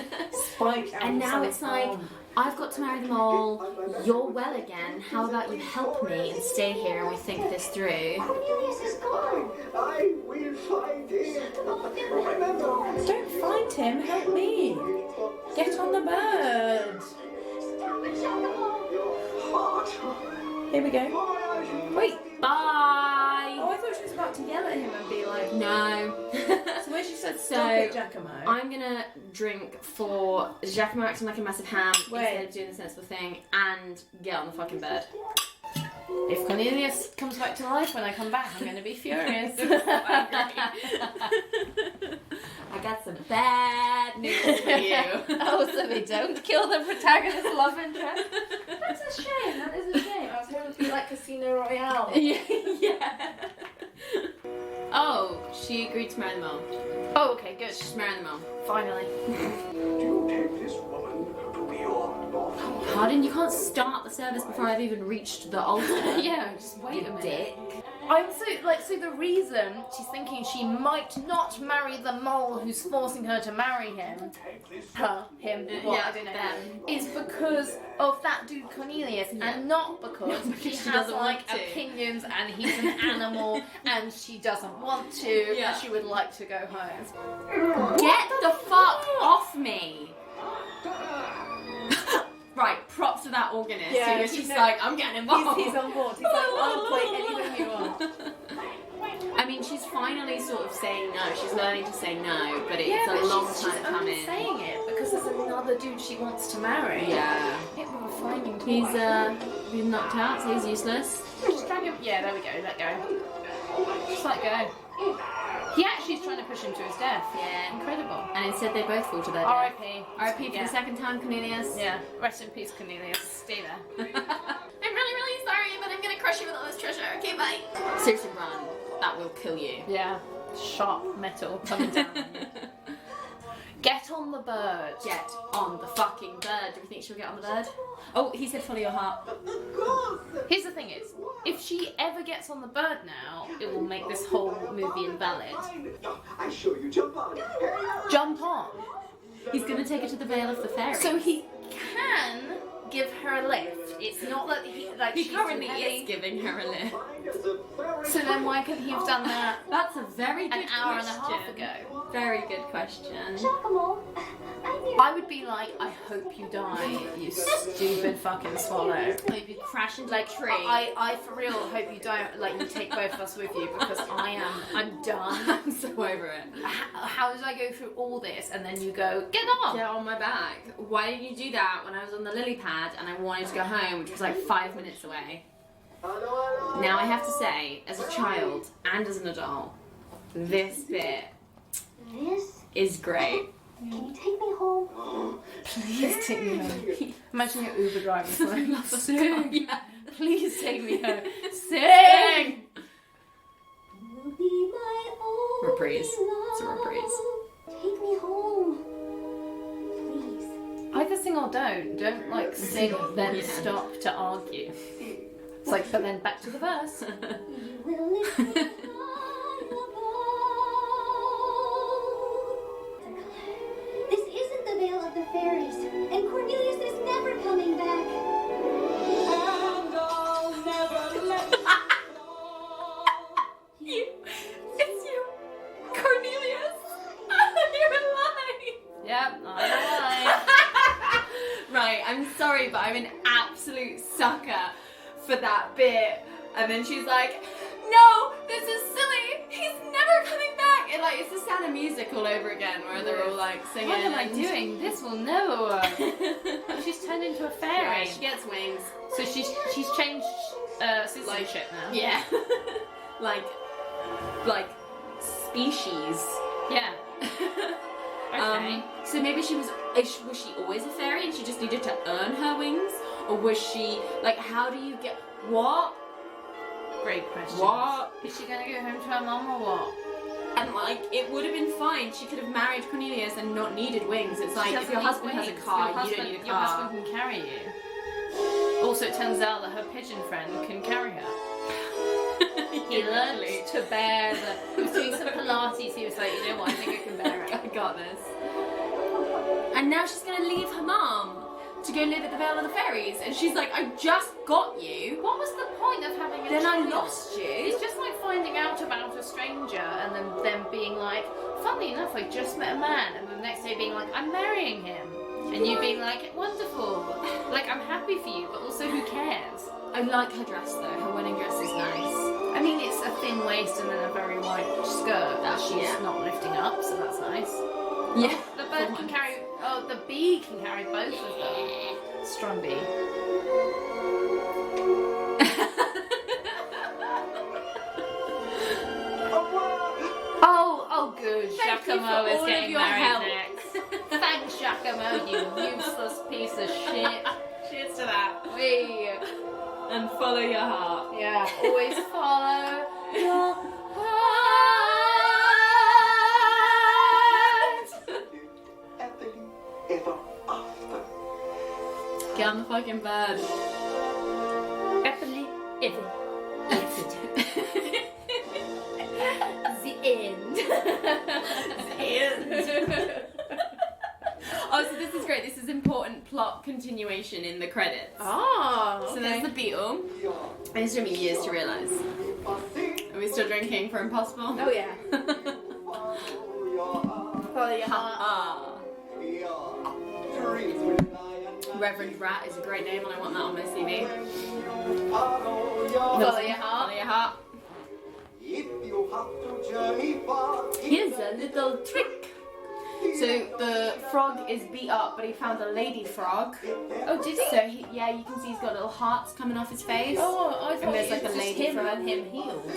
spike out And of now someone's it's like, arm. I've got to marry them all, you're well again, how about you help me and stay here and we think this through? Cornelius is gone. I will find him. Remember. Don't find him. Help me. Get on the bird. Stop it, Giacomo. Your heart. Here we go. Wait. Bye! Oh, I thought she was about to yell at him and be like, No. so when she said, So, stop it, Giacomo. I'm gonna drink for Giacomo acting like a massive ham Wait. instead of doing the sensible thing and get on the fucking bed. If Cornelius comes back to life when I come back, I'm going to be furious. I I got some bad news for you. Oh, so they don't kill the protagonist love interest? That's a shame. That is a shame. I was hoping to be like Casino Royale. Yeah. Oh, she agreed to marry the mom. Oh, okay, good. She's marrying the mom. Finally. Do you take this woman to be your daughter? Pardon? You can't start the service before I've even reached the altar. Yeah, just wait a minute. Dick. I'm so the reason she's thinking she might not marry the mole who's forcing her to marry him, him, what, I don't know, them. is because of that dude Cornelius, and not because he she has doesn't like want to. opinions and he's an animal and she doesn't want to, Yeah. and she would like to go home. Get the fuck off me! Right, props to that organist who was just like, I'm getting involved. He's on board. He's like, I'll play anything you want. I mean, she's finally sort of saying no. She's learning to say no, but it's but a long she's time coming. only saying it because there's another dude she wants to marry. Yeah. It will be finding He's knocked out, so he's useless. Just drag him. Yeah, there we go. Let go. Just let go. He actually is trying to push him to his death. Yeah. Incredible. And instead they both fall to their death. R.I.P. R.I.P. for the second time, Cornelius. Yeah. Rest in peace, Cornelius. Stay there. I'm really sorry, but I'm gonna crush you with all this treasure. Okay, bye. Seriously, run. That will kill you. Yeah. Sharp metal coming down on you. Get on the bird. Get on the fucking bird. Do we think she'll get on the bird? Oh, he said follow your heart. Here's the thing is, if she ever gets on the bird now, it will make this whole movie invalid. I show you jump on. Jump on. He's gonna take her to the Vale of the Fairies. So he can give her a lift. It's not that he he she's currently heavy. is giving her a lift. So then why couldn't he have done that That's a very good an hour question. and a half ago? Very good question. Giacomo, I'm here. I would be like, I hope you die, you stupid fucking swallow. Maybe crash into a tree. I for real hope you don't, like, you take both of us with you, because I'm done. I'm so over it. How did I go through all this and then you go, get on? Get on my back. Why didn't you do that when I was on the lily pad and I wanted to go home, which was like 5 minutes away? Now I have to say, as a child and as an adult, this bit This? is great. Can you take me home? Please take me home. Imagine your Uber driver like, sing. Please take me home. Sing! You'll be my only Reprise. It's a reprise. love. Take me home. Please. Either sing or don't. Don't like sing then Yeah. stop to argue. It's like, but then back to the verse. You will lift me high above. This isn't the Vale of the Fairies, and Cornelius is never coming back. It's you, Cornelius. You're alive. Yep, I Right, I'm sorry, but I'm an absolute sucker for that bit. And then she's like, no, this is silly. He's never coming back. And like, it's the Sound of Music all over again, where they're all like singing. What am I and- doing? This will never work. She's turned into a fairy. Yeah, she gets wings. So she's changed citizenship now. Yeah. like species. Yeah. Okay. So maybe was she always a fairy and she just needed to earn her wings? Or was she, like, how do you get, what? Great question. What? Is she gonna go home to her mum or what? And like, it would have been fine. She could have married Cornelius and not needed wings. It's like, She if doesn't your need husband has a wings. car, Your you don't need a Your car. husband can carry you. Also, it turns out that her pigeon friend can carry her. He learned to bear he was doing some Pilates, he was like, you know what, I think I can bear it. I got this. And now she's gonna leave her mum to go live at the Vale of the Fairies. And she's like, I just got you. What was the point of having a Then I child? lost you. It's just like finding out about a stranger and then them being like, funnily enough, I just met a man, and the next day being like, I'm marrying him. And you being like, wonderful. Like, I'm happy for you, but also who cares? I like her dress though. Her wedding dress is nice. I mean, it's a thin waist and then a very wide skirt that she's Yeah. not lifting up, so that's nice. Yeah. The bird can carry, the bee can carry both of them. Strong bee. Oh, good. Thank you Giacomo for is all getting of and follow your heart. Yeah, always follow your heart. Happily ever after. Get on the fucking bed. Happily ever after. The end. The end. Oh, so this is great. This is important plot continuation in the credits. Oh, okay. So there's the beetle. And it took me years to realise. Are we still drinking for Impossible? Oh yeah. Follow your heart. Ah. Reverend Rat is a great name and I want that on my CV. Follow your heart. Follow your heart. Here's a little trick. So the frog is beat up, but he found a lady frog. Oh, did he? So you can see he's got little hearts coming off his face. Oh, I thought And there's it like was a just lady him frog. and him healed.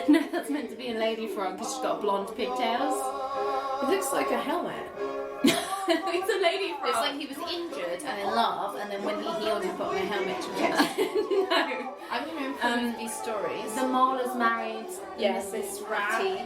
No, that's meant to be a lady frog because she's got blonde pigtails. It looks like a helmet. It's a lady frog. It's like he was injured and in love, and then when he healed, he put on a helmet to protect him. No. I'm going to improve these stories. The mole is married. Yes, this ratty.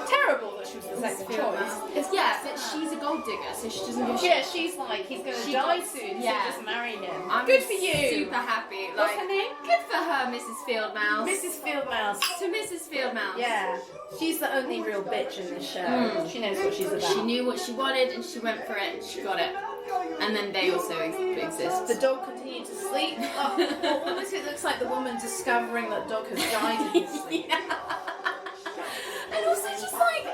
Terrible that she was the second choice. Yeah, but she's a gold digger, so she doesn't give a shit. Yeah, she's like, he's going to She die got- soon, yeah. so just marry him. I'm Good for you. Super happy. What's her name? Good for her, Mrs. Fieldmouse. Mrs. Fieldmouse. To Mrs. Fieldmouse. Yeah, she's the only real bitch in this show. She knows what she's about. She knew what she wanted and she went for it and she got it. And then they also exist. The dog continued to sleep. Oh, almost it looks like the woman discovering that dog has died in his sleep. And also just like...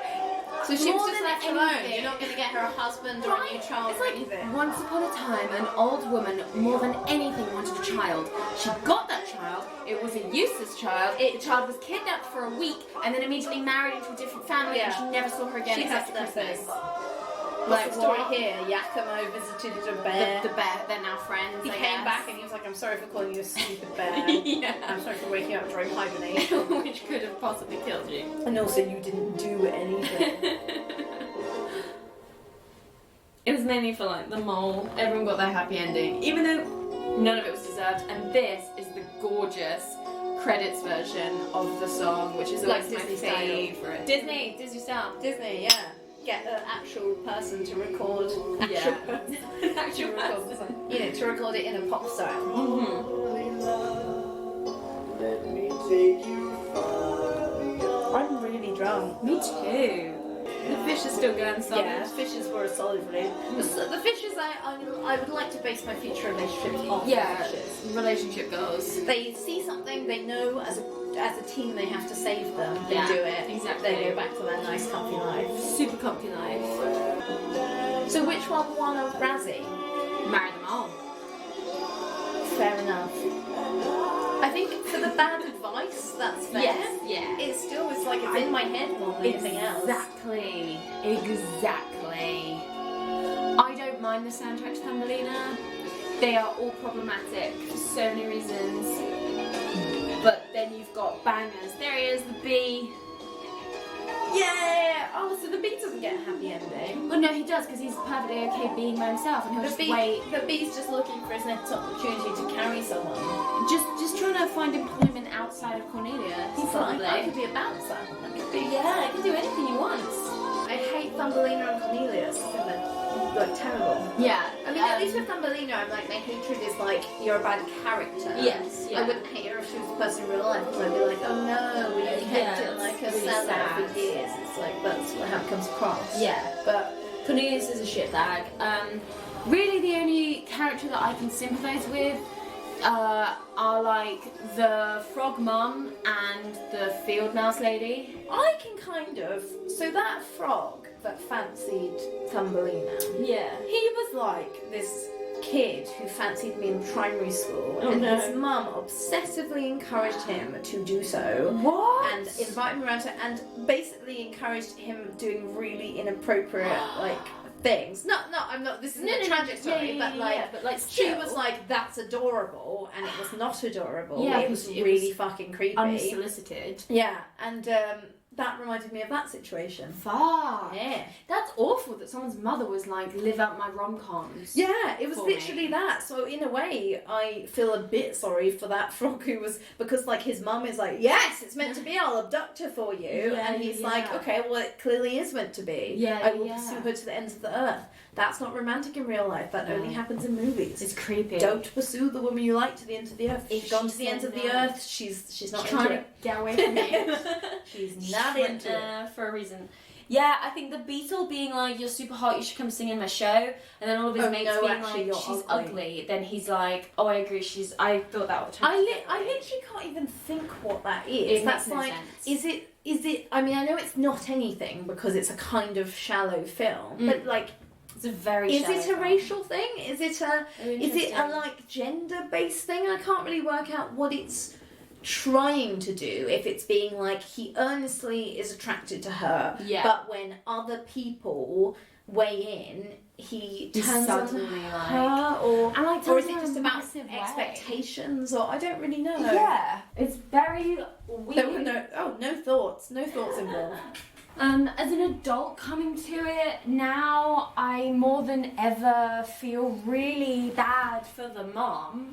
So she was more just than left alone. anything- You're not going to get her a husband or a new child It's or like anything. once upon a time, an old woman, more than anything, wanted a child. She got that child. It was a useless child. The child was kidnapped for a week and then immediately married into a different family, and Yeah. she never saw her again She except has for Christmas. nothing. Like the story what? here, Yakimo visited a bear. The bear. They're now friends. He I came guess. back and he was like, "I'm sorry for calling you a stupid bear. Yeah. I'm sorry for waking up during hibernation, Which could have possibly killed you. and also you didn't do anything." It was mainly for like the mole. Everyone got their happy ending, even though none of it was deserved. And this is the gorgeous credits version of the song, which is Like always my Disney style. favorite. Disney style. Disney, yeah. Get an actual person to record. Actual person. Actual person. You know, to record it in a pop style. Let me take you far. I'm really drunk. Me too. The fish is still going solid. Yeah, fishes were a solid review. The fishes, I would like to base my future relationships on Yeah, fishes. relationship goals. They see something, they know as a team they have to save them. They Yeah, do it. exactly. They go back to their nice comfy life. Super comfy life. So which one won a Razzie? Marry them all. Fair enough. I think for the bad advice, that's fair. Yes, yeah. It still is like it's in my head more than anything else. Exactly. I don't mind the soundtrack to Thumbelina. They are all problematic for so many reasons. But then you've got bangers. There he is, the bee. Yeah! Oh, so the bee doesn't get a happy ending. Well, no, he does because he's perfectly okay being by himself, and he'll just wait. The bee's just looking for his next opportunity to carry someone. Just trying to find employment outside of Cornelia. He's probably. like, I could be a bouncer. I could be. Yeah, he can do anything he wants. I hate Thumbelina and Cornelius. I think they're like terrible. Yeah. I mean, at least with Thumbelina, I'm like, my hatred is like, you're a bad character. Yes, yeah. I wouldn't hate her if she was a person in real life, because I'd be like, oh no, we kept Yeah, it like a it's really sellout sad. for years. It's like, that's how it comes across. Yeah. But Cornelius is a shitbag. Really, the only character that I can sympathise with are like the frog mum and the field mouse lady. I can kind of. So that frog that fancied Thumbelina, Yeah. he was like this kid who fancied me in primary school, Oh, and no. his mum obsessively encouraged him to do so. What? And invited him around to, and basically encouraged him doing really inappropriate like things. I'm not. This isn't a tragic story, but like she still. was like, "That's adorable," and it was not adorable. Yeah, it was it really was fucking creepy. unsolicited. Yeah, and that reminded me of that situation. Fuck. Yeah. That's awful that someone's mother was like, live out my rom-coms. Yeah, it was for literally me. that. So in a way, I feel a bit sorry for that frog who was, because like his mum is like, yes, it's meant to be, I'll abduct her for you. Yeah, and he's yeah. like, okay, well it clearly is meant to be. Yeah, I will yeah. pursue her to the ends of the earth. That's not romantic in real life. That only happens in movies. It's creepy. Don't pursue the woman you like to the ends of the earth. If She's gone she to the said ends of the no. earth. She's not trying into to it. get away from me. She's not into it. For a reason. Yeah, I think the Beatle being like, you're super hot, you should come sing in my show, and then all of his Oh, mates no, being actually, like, you're she's ugly. ugly. Then he's like, oh, I agree, I thought that all the time. I literally can't even think what that is. It That's makes no like, sense. is it, I mean, I know it's not anything because it's a kind of shallow film, but like, It's a very is shallow it a film. racial thing? Is it a Interesting. like gender-based thing? I can't really work out what it's trying to do. If it's being like, he earnestly is attracted to her, Yeah. but when other people weigh in, he He's turns on suddenly like- her, or And like, or is turns it on just a about massive way. expectations, or I don't really know. Yeah, it's very weird. There were no thoughts involved. As an adult coming to it now, I more than ever feel really bad for the mom,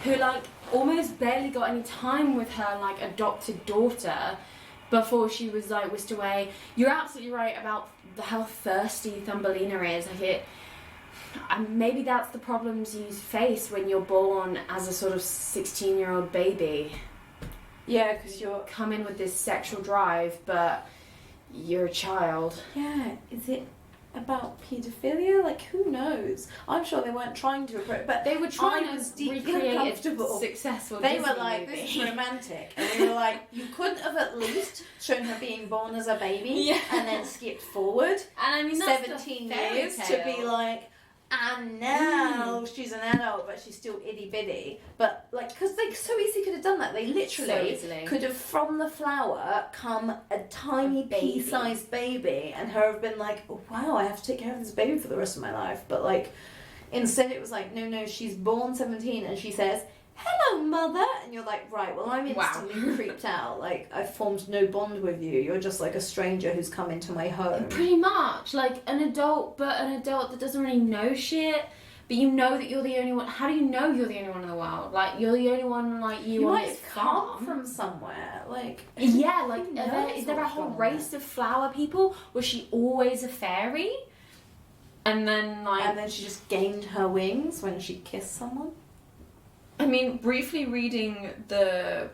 who like almost barely got any time with her like adopted daughter before she was like whisked away. You're absolutely right about how thirsty Thumbelina is. Like it, and maybe that's the problems you face when you're born as a sort of 16-year-old baby. Yeah, because you're. Come in with this sexual drive, but you're a child. Yeah, is it about paedophilia? Like, who knows? I'm sure they weren't trying to approach, but They were trying I was to deeply recreate a uncomfortable. successful They Disney were like, movie. this is romantic. And we were like, you couldn't have at least shown her being born as a baby Yeah. and then skipped forward And I mean, that's 17 the fairy years to tale. be like, and now she's an adult, but she's still itty bitty. But like, because they so easily could have done that. They literally So easily. could have from the flower come a tiny baby. pea-sized baby, and her have been like, oh, wow, I have to take care of this baby for the rest of my life. But like, instead it was like, no, she's born 17, and she says, hello, mother, and you're like, right, well, I'm instantly creeped out. Like, I've formed no bond with you. You're just like a stranger who's come into my home. Pretty much. Like, an adult that doesn't really know shit, but you know that you're the only one. How do you know you're the only one in the world? Like, you're the only one, like, You on might this have come farm. from somewhere. Like, Yeah, like, who is there a what's whole going on? race of flower people? Was she always a fairy? And then, like... And then she just gained her wings when she kissed someone. I mean, briefly reading the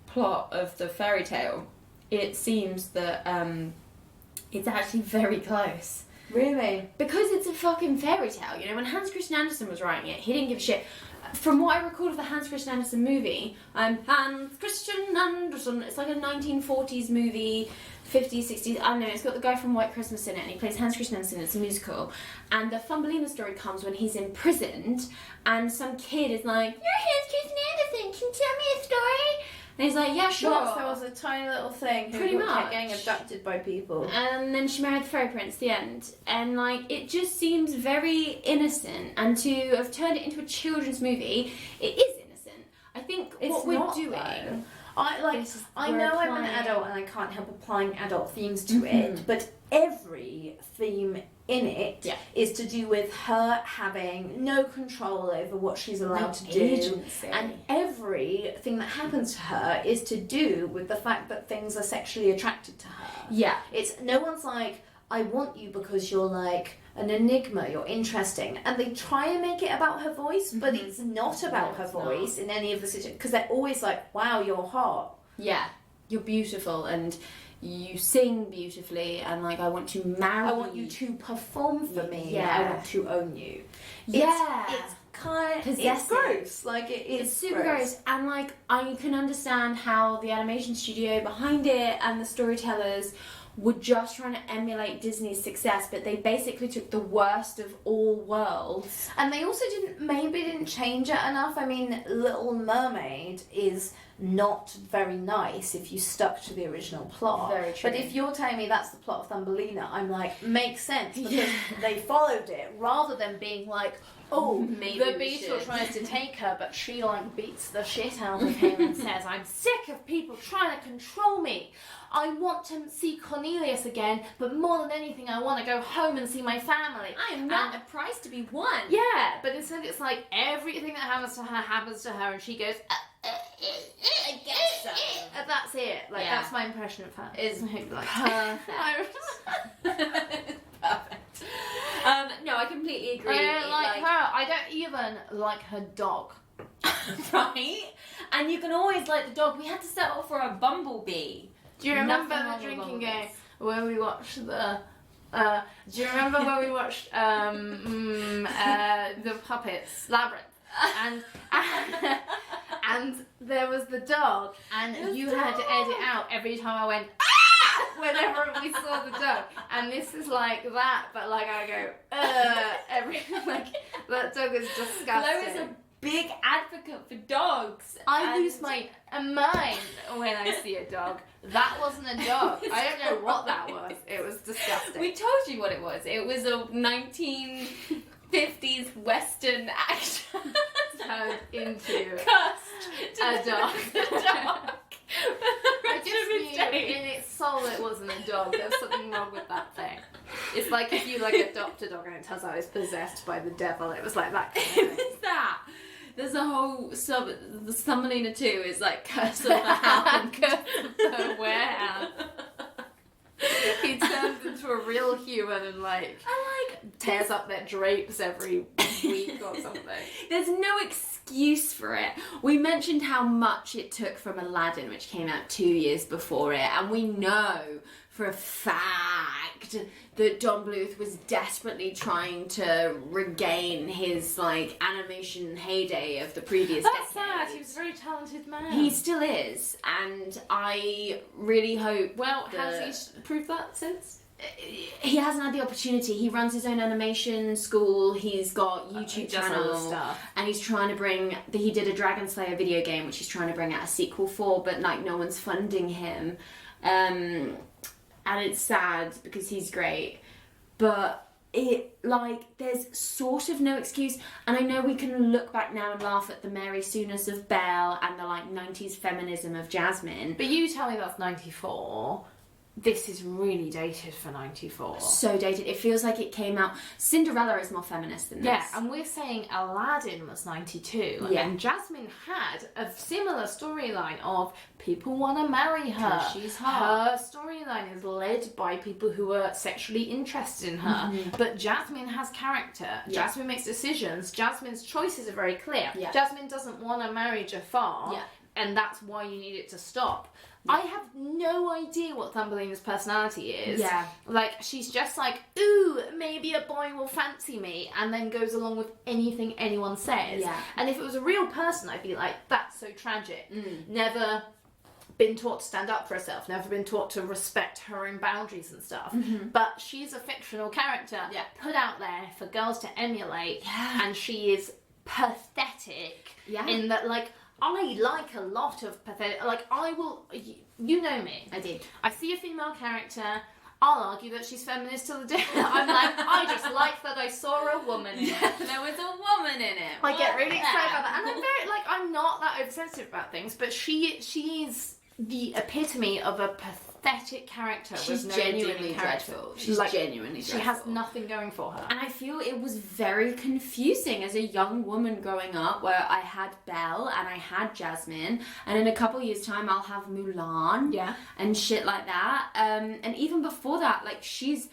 plot of the fairy tale, it seems that it's actually very close. Really? Because it's a fucking fairy tale, you know? When Hans Christian Andersen was writing it, he didn't give a shit. From what I recall of the Hans Christian Andersen movie, Hans Christian Andersen, it's like a 1940s movie, 50s, 60s, I don't know, it's got the guy from White Christmas in it, and he plays Hans Christian Andersen, it's a musical. And the Thumbelina story comes when he's imprisoned, and some kid is like, you're Hans Christian Andersen, can you tell me a story? And he's like, yeah, sure. What? There was a tiny little thing who Pretty kept much. getting abducted by people. And then she married the fairy prince at the end. And, like, it just seems very innocent. And to have turned it into a children's movie, it is innocent. I think It's what we're not, doing... though. I is I we're know I'm an applying- adult and I can't help applying adult themes to it, but every theme in it is Yeah. to do with her having no control over what she's allowed to do, agency. and everything that happens to her is to do with the fact that things are sexually attracted to her. Yeah. It's no one's like, I want you because you're like an enigma, you're interesting, and they try and make it about her voice, but it's not about her it's not. voice in any of the situations, because they're always like, wow, you're hot. Yeah. You're beautiful and you sing beautifully and, like, I want to marry I want you to perform for me. Yeah. I want to own you. Yeah. It's kind of Possessive. it's gross. Like, it is It's super gross. And, like, I can understand how the animation studio behind it and the storytellers were just trying to emulate Disney's success, but they basically took the worst of all worlds. And they also didn't change it enough. I mean, Little Mermaid is not very nice if you stuck to the original plot. Very true. But if you're telling me that's the plot of Thumbelina, I'm like, makes sense, because Yeah. they followed it rather than being like, oh, Maybe the we beetle should. tries to take her, but she like beats the shit out of him and says, I'm sick of people trying to control me. I want to see Cornelius again, but more than anything, I want to go home and see my family. I am not a prize to be won. Yeah, but instead it's like everything that happens to her, and she goes, I guess so. and that's it. Like, Yeah. that's my impression of her. Is like, perfect. No, I completely agree. I don't like her. I don't even like her dog. Right? And you can always like the dog. We had to settle for a bumblebee. Do you remember Nothing the wrong with drinking bumblebees. game where we watched the? Do you remember where we watched the puppets Labyrinth and there was the dog and you had to edit out every time I went whenever we saw the dog, and this is like that, but like I go every like that dog is disgusting. Chloe is a big advocate for dogs. I and- lose my mind when I see a dog. That wasn't a dog. I don't know what that was. It was disgusting. We told you what it was. It was a 1950s Western actor turned into cussed to a dog. The dog. I just knew in its soul it wasn't a dog. There's something wrong with that thing. It's like if you like adopt a dog and it turns out it's possessed by the devil. It was like that kind of thing. It's that. There's a whole the Thumbelina 2 is like Curse of the Hound. Curse of the Warehound. He turns into a real human and like tears up their drapes every week or something. There's no excuse for it. We mentioned how much it took from Aladdin, which came out 2 years before it, and we know for a fact that Don Bluth was desperately trying to regain his like animation heyday of the previous That's decade. sad. He was a very talented man. He still is, and I really hope. Well, has he proved that since? He hasn't had the opportunity. He runs his own animation school. He's got YouTube does all channel, this stuff. and he's trying to bring. He did a Dragon Slayer video game, which he's trying to bring out a sequel for, but like no one's funding him, and it's sad because he's great, but it like there's sort of no excuse. And I know we can look back now and laugh at the Mary Sooness of Belle and the like 90s feminism of Jasmine. But you tell me that's 94. This is really dated for 94. So dated. It feels like it came out. Cinderella is more feminist than this. Yeah, and we're saying Aladdin was 92, Yeah. and Jasmine had a similar storyline of people want to marry her. 'Cause she's hot. Her storyline is led by people who are sexually interested in her, but Jasmine has character. Yeah. Jasmine makes decisions. Jasmine's choices are very clear. Yeah. Jasmine doesn't want to marry Jafar, Yeah. and that's why you need it to stop. I have no idea what Thumbelina's personality is. Yeah. Like, she's just like, ooh, maybe a boy will fancy me, and then goes along with anything anyone says. Yeah. And if it was a real person, I'd be like, that's so tragic. Mm. Never been taught to stand up for herself, never been taught to respect her own boundaries and stuff. But she's a fictional character Yeah. put out there for girls to emulate, Yeah. and she is pathetic Yeah. in that, like, I like a lot of pathetic, like, I will, you know me. I did. I see a female character, I'll argue that she's feminist till the day. I'm like, I just like that I saw a woman in it. There was a woman in it. I get really What? excited about that. And I'm very, like, I'm not that oversensitive about things, but she is the epitome of a pathetic character. She's with no genuinely redeeming character. dreadful. She's Like, genuinely She dreadful. has nothing going for her. And I feel it was very confusing as a young woman growing up, where I had Belle and I had Jasmine, and in a couple of years' time I'll have Mulan, Yeah. and shit like that. And even before that, like she's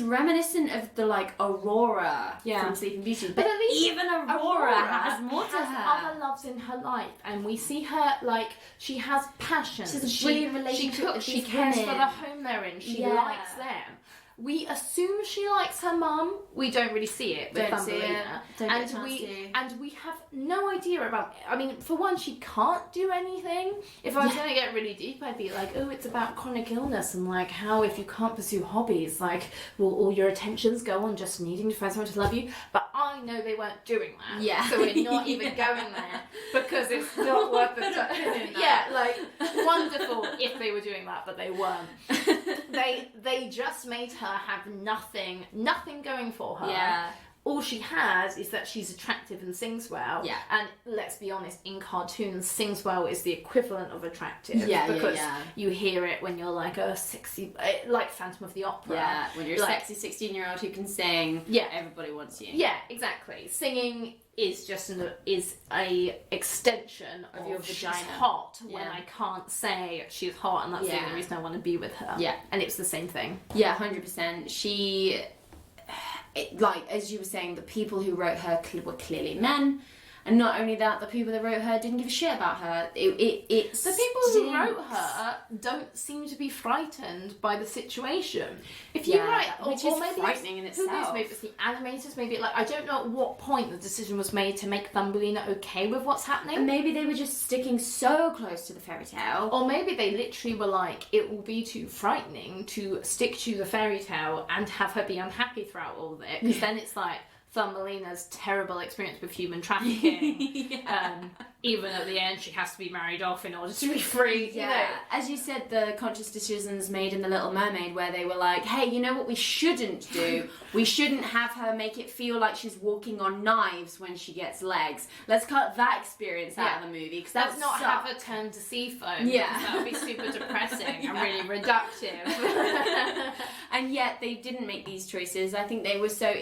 reminiscent of the like Aurora from Sleeping Beauty, but at least even Aurora has more to her. other loves in her life, and we see her like she has passion. She has a brilliant relationship She cooks. with She these cares for women. the home they're in. She Yeah. likes them. We assume she likes her mum. We don't really see it with Don't see Thumbelina. it. Don't get a and chance we to. and we have no idea about. I mean, for one, she can't do anything. If I was going to get really deep, I'd be like, oh, it's about chronic illness and like how if you can't pursue hobbies, like will all your attentions go on just needing to find someone to love you? But I know they weren't doing that. Yeah. So we're not even going there because it's not worth the time. in Yeah, like wonderful if they were doing that, but they weren't. They just made her have nothing going for her. Yeah. all she has is that she's attractive and sings well. Yeah. And let's be honest, in cartoons, sings well is the equivalent of attractive. Yeah, because yeah. you hear it when you're like a sexy, like Phantom of the Opera. Yeah, when you're a like, sexy 16-year-old who can sing, yeah, everybody wants you. Yeah, exactly. Singing is just is a extension of your vagina. She's hot when I can't say she's hot, and that's the only reason I want to be with her. Yeah, and it's the same thing. Yeah, 100%. Like, as you were saying, the people who wrote her were clearly men. And not only that, the people that wrote her didn't give a shit about her. The people who wrote her don't seem to be frightened by the situation. If you write, which is frightening in itself. Who knows, maybe it's the animators, maybe, like, I don't know at what point the decision was made to make Thumbelina okay with what's happening. And maybe they were just sticking so close to the fairy tale. Or maybe they literally were like, it will be too frightening to stick to the fairy tale and have her be unhappy throughout all of it. Because then it's like, Thumbelina's terrible experience with human trafficking. Even at the end, she has to be married off in order to be free. Yeah. You know? As you said, the conscious decisions made in The Little Mermaid, where they were like, hey, you know what we shouldn't do? We shouldn't have her make it feel like she's walking on knives when she gets legs. Let's cut that experience out of the movie. Because let's not have her turn to sea foam. Yeah. That would be super depressing and really reductive. And yet they didn't make these choices. I think they were so...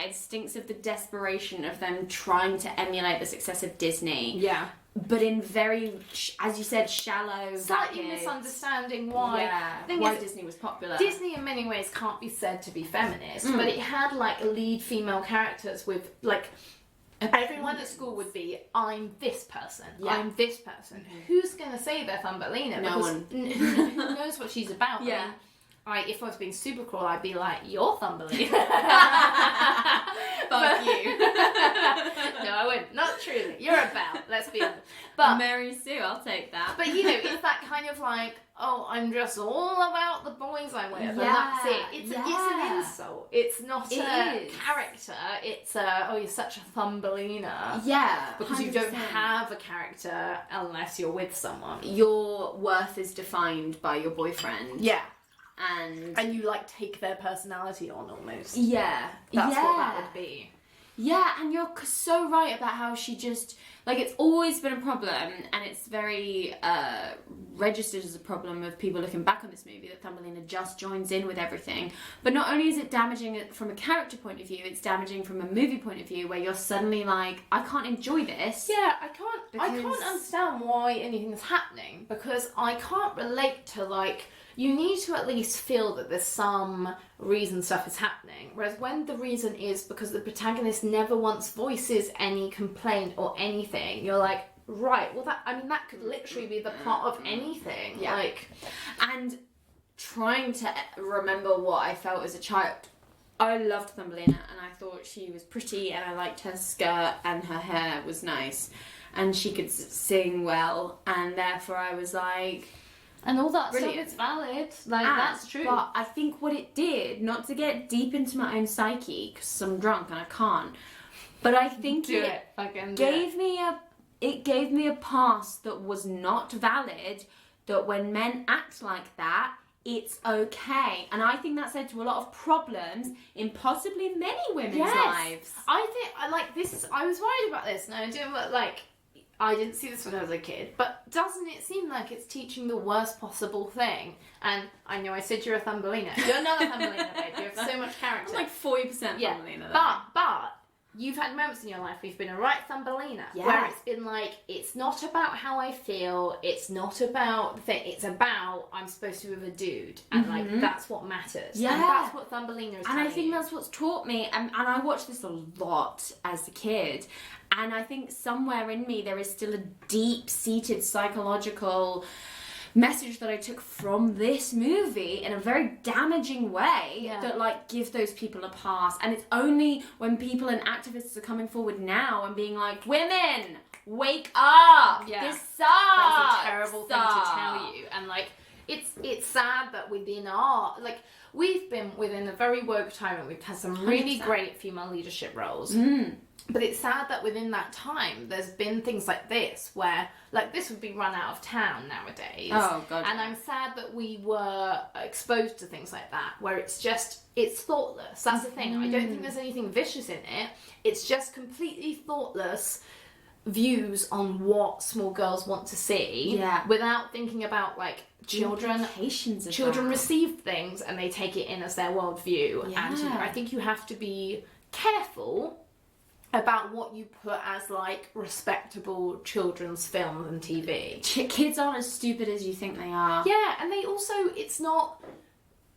It stinks of the desperation of them trying to emulate the success of Disney. Yeah. But in very, as you said, shallow, slightly vapid, misunderstanding why Disney was popular. Disney in many ways can't be said to be feminist, but it had like lead female characters with like everyone at school would be, I'm this person, I'm this person. Who's going to say they're Thumbelina? No one. Who knows what she's about? Yeah. I mean, if I was being super cruel, I'd be like, you're Thumbelina. Fuck you. No, I wouldn't. Not truly. You're a Belle, let's be honest. But Mary Sue, I'll take that. But you know, it's that kind of like, oh, I'm just all about the boys I'm with, and that's it. It's an insult. It's not a character. It's a, oh, you're such a Thumbelina. Yeah. Because 100%. You don't have a character unless you're with someone. Your worth is defined by your boyfriend. Yeah. And you like take their personality on almost. Yeah. That's what that would be. Yeah, and you're so right about how she just, like, it's always been a problem, and it's very registered as a problem of people looking back on this movie, that Thumbelina just joins in with everything. But not only is it damaging it from a character point of view, it's damaging from a movie point of view, where you're suddenly like, I can't enjoy this. Yeah, I can't understand why anything's happening, because I can't relate to, like, you need to at least feel that there's some reason stuff is happening. Whereas when the reason is because the protagonist never once voices any complaint or anything, you're like, right, well that could literally be the plot of anything. Yeah. Like, and trying to remember what I felt as a child, I loved Thumbelina, and I thought she was pretty, and I liked her skirt, and her hair was nice, and she could sing well, and therefore I was like... And all that Brilliant. stuff is valid. Like, that's true. But I think what it did, not to get deep into my own psyche, because I'm drunk and I can't, but I think it gave me a past that was not valid, that when men act like that, it's okay. And I think that's led to a lot of problems in possibly many women's lives. I think, like, I was worried about this, and I didn't, like... I didn't see this when I was a kid, but doesn't it seem like it's teaching the worst possible thing? And I know I said you're a Thumbelina. You're not a Thumbelina, babe. You have so much character. I'm like 40% Thumbelina. But you've had moments in your life where you've been a right Thumbelina, where it's been like, it's not about how I feel, it's not about the thing, it's about I'm supposed to be with a dude, and like that's what matters. Yeah. And that's what Thumbelina is And I telling think you. that's what's taught me, and I watched this a lot as a kid, and I think somewhere in me there is still a deep-seated psychological message that I took from this movie in a very damaging way that like gives those people a pass. And it's only when people and activists are coming forward now and being like, women, wake up, this sucks. That's a terrible thing to tell you. And like, it's sad that within our, like, we've been within a very woke time and we've had some really 100%. great female leadership roles. But it's sad that within that time, there's been things like this where, like, this would be run out of town nowadays. Oh, God. And I'm sad that we were exposed to things like that, where it's thoughtless. That's the thing. I don't think there's anything vicious in it. It's just completely thoughtless views on what small girls want to see. Yeah. Without thinking about, like, children Implications of children that. receive things and they take it in as their worldview. Yeah. And I think you have to be careful about what you put as, like, respectable children's film and TV. Kids aren't as stupid as you think they are. Yeah, and they also, it's not,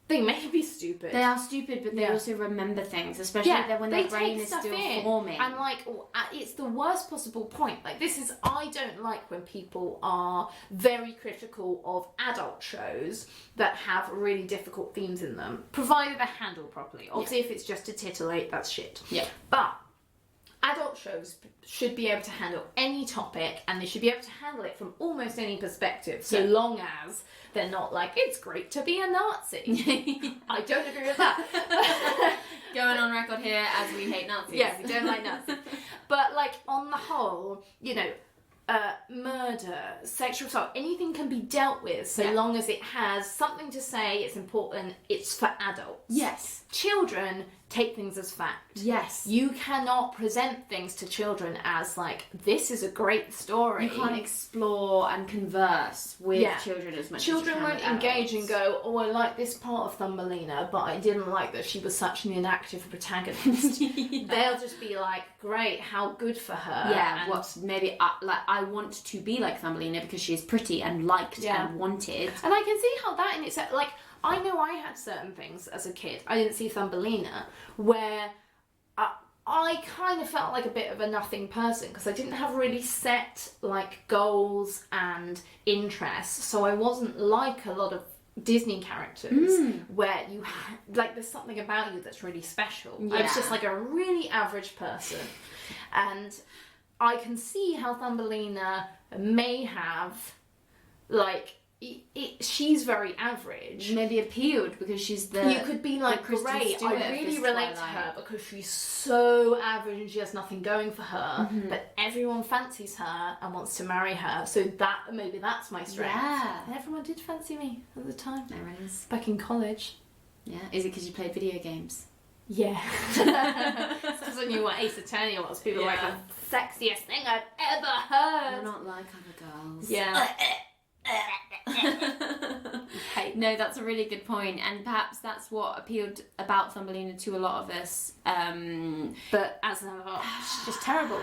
they may be stupid. They are stupid, but they Yeah. also remember things, especially when they their brain take is stuff still in, forming. and, like, it's the worst possible point. Like, I don't like when people are very critical of adult shows that have really difficult themes in them, provided they're handled properly. Obviously, if it's just to titillate, that's shit. Yeah. But adult shows should be able to handle any topic, and they should be able to handle it from almost any perspective, so long as they're not like, it's great to be a Nazi. I don't agree with that. Going on record here as we hate Nazis. Yeah, we don't like Nazis. But, like, on the whole, you know, murder, sexual assault, anything can be dealt with so long as it has something to say, it's important, it's for adults. Yes. Children take things as fact. Yes. You cannot present things to children as, like, this is a great story. You can't explore and converse with children as much Children as you can won't with engage and adults. go, oh, I like this part of Thumbelina, but I didn't like that she was such an inactive protagonist. They'll just be like, great, how good for her. Yeah, And- what's maybe I want to be like Thumbelina because she is pretty and liked and wanted. And I can see how that in itself, like, I know I had certain things as a kid. I didn't see Thumbelina, where I kind of felt like a bit of a nothing person because I didn't have really set, like, goals and interests. So I wasn't like a lot of Disney characters where you like, there's something about you that's really special. I was just like a really average person, and I can see how Thumbelina may have, like, she's very average. Maybe appealed because she's the. You could be like, Kristen great, Stewart I of really this relate to Twilight. her because she's so average and she has nothing going for her, but everyone fancies her and wants to marry her, so maybe that's my strength. Yeah. And everyone did fancy me at the time. There it is. Back in college. Yeah. Is it because you played video games? Yeah. It's because I knew what Ace Attorney was. People were like, the sexiest thing I've ever heard. You're not like other girls. Yeah. No, that's a really good point, and perhaps that's what appealed about Thumbelina to a lot of us. But as she's just terrible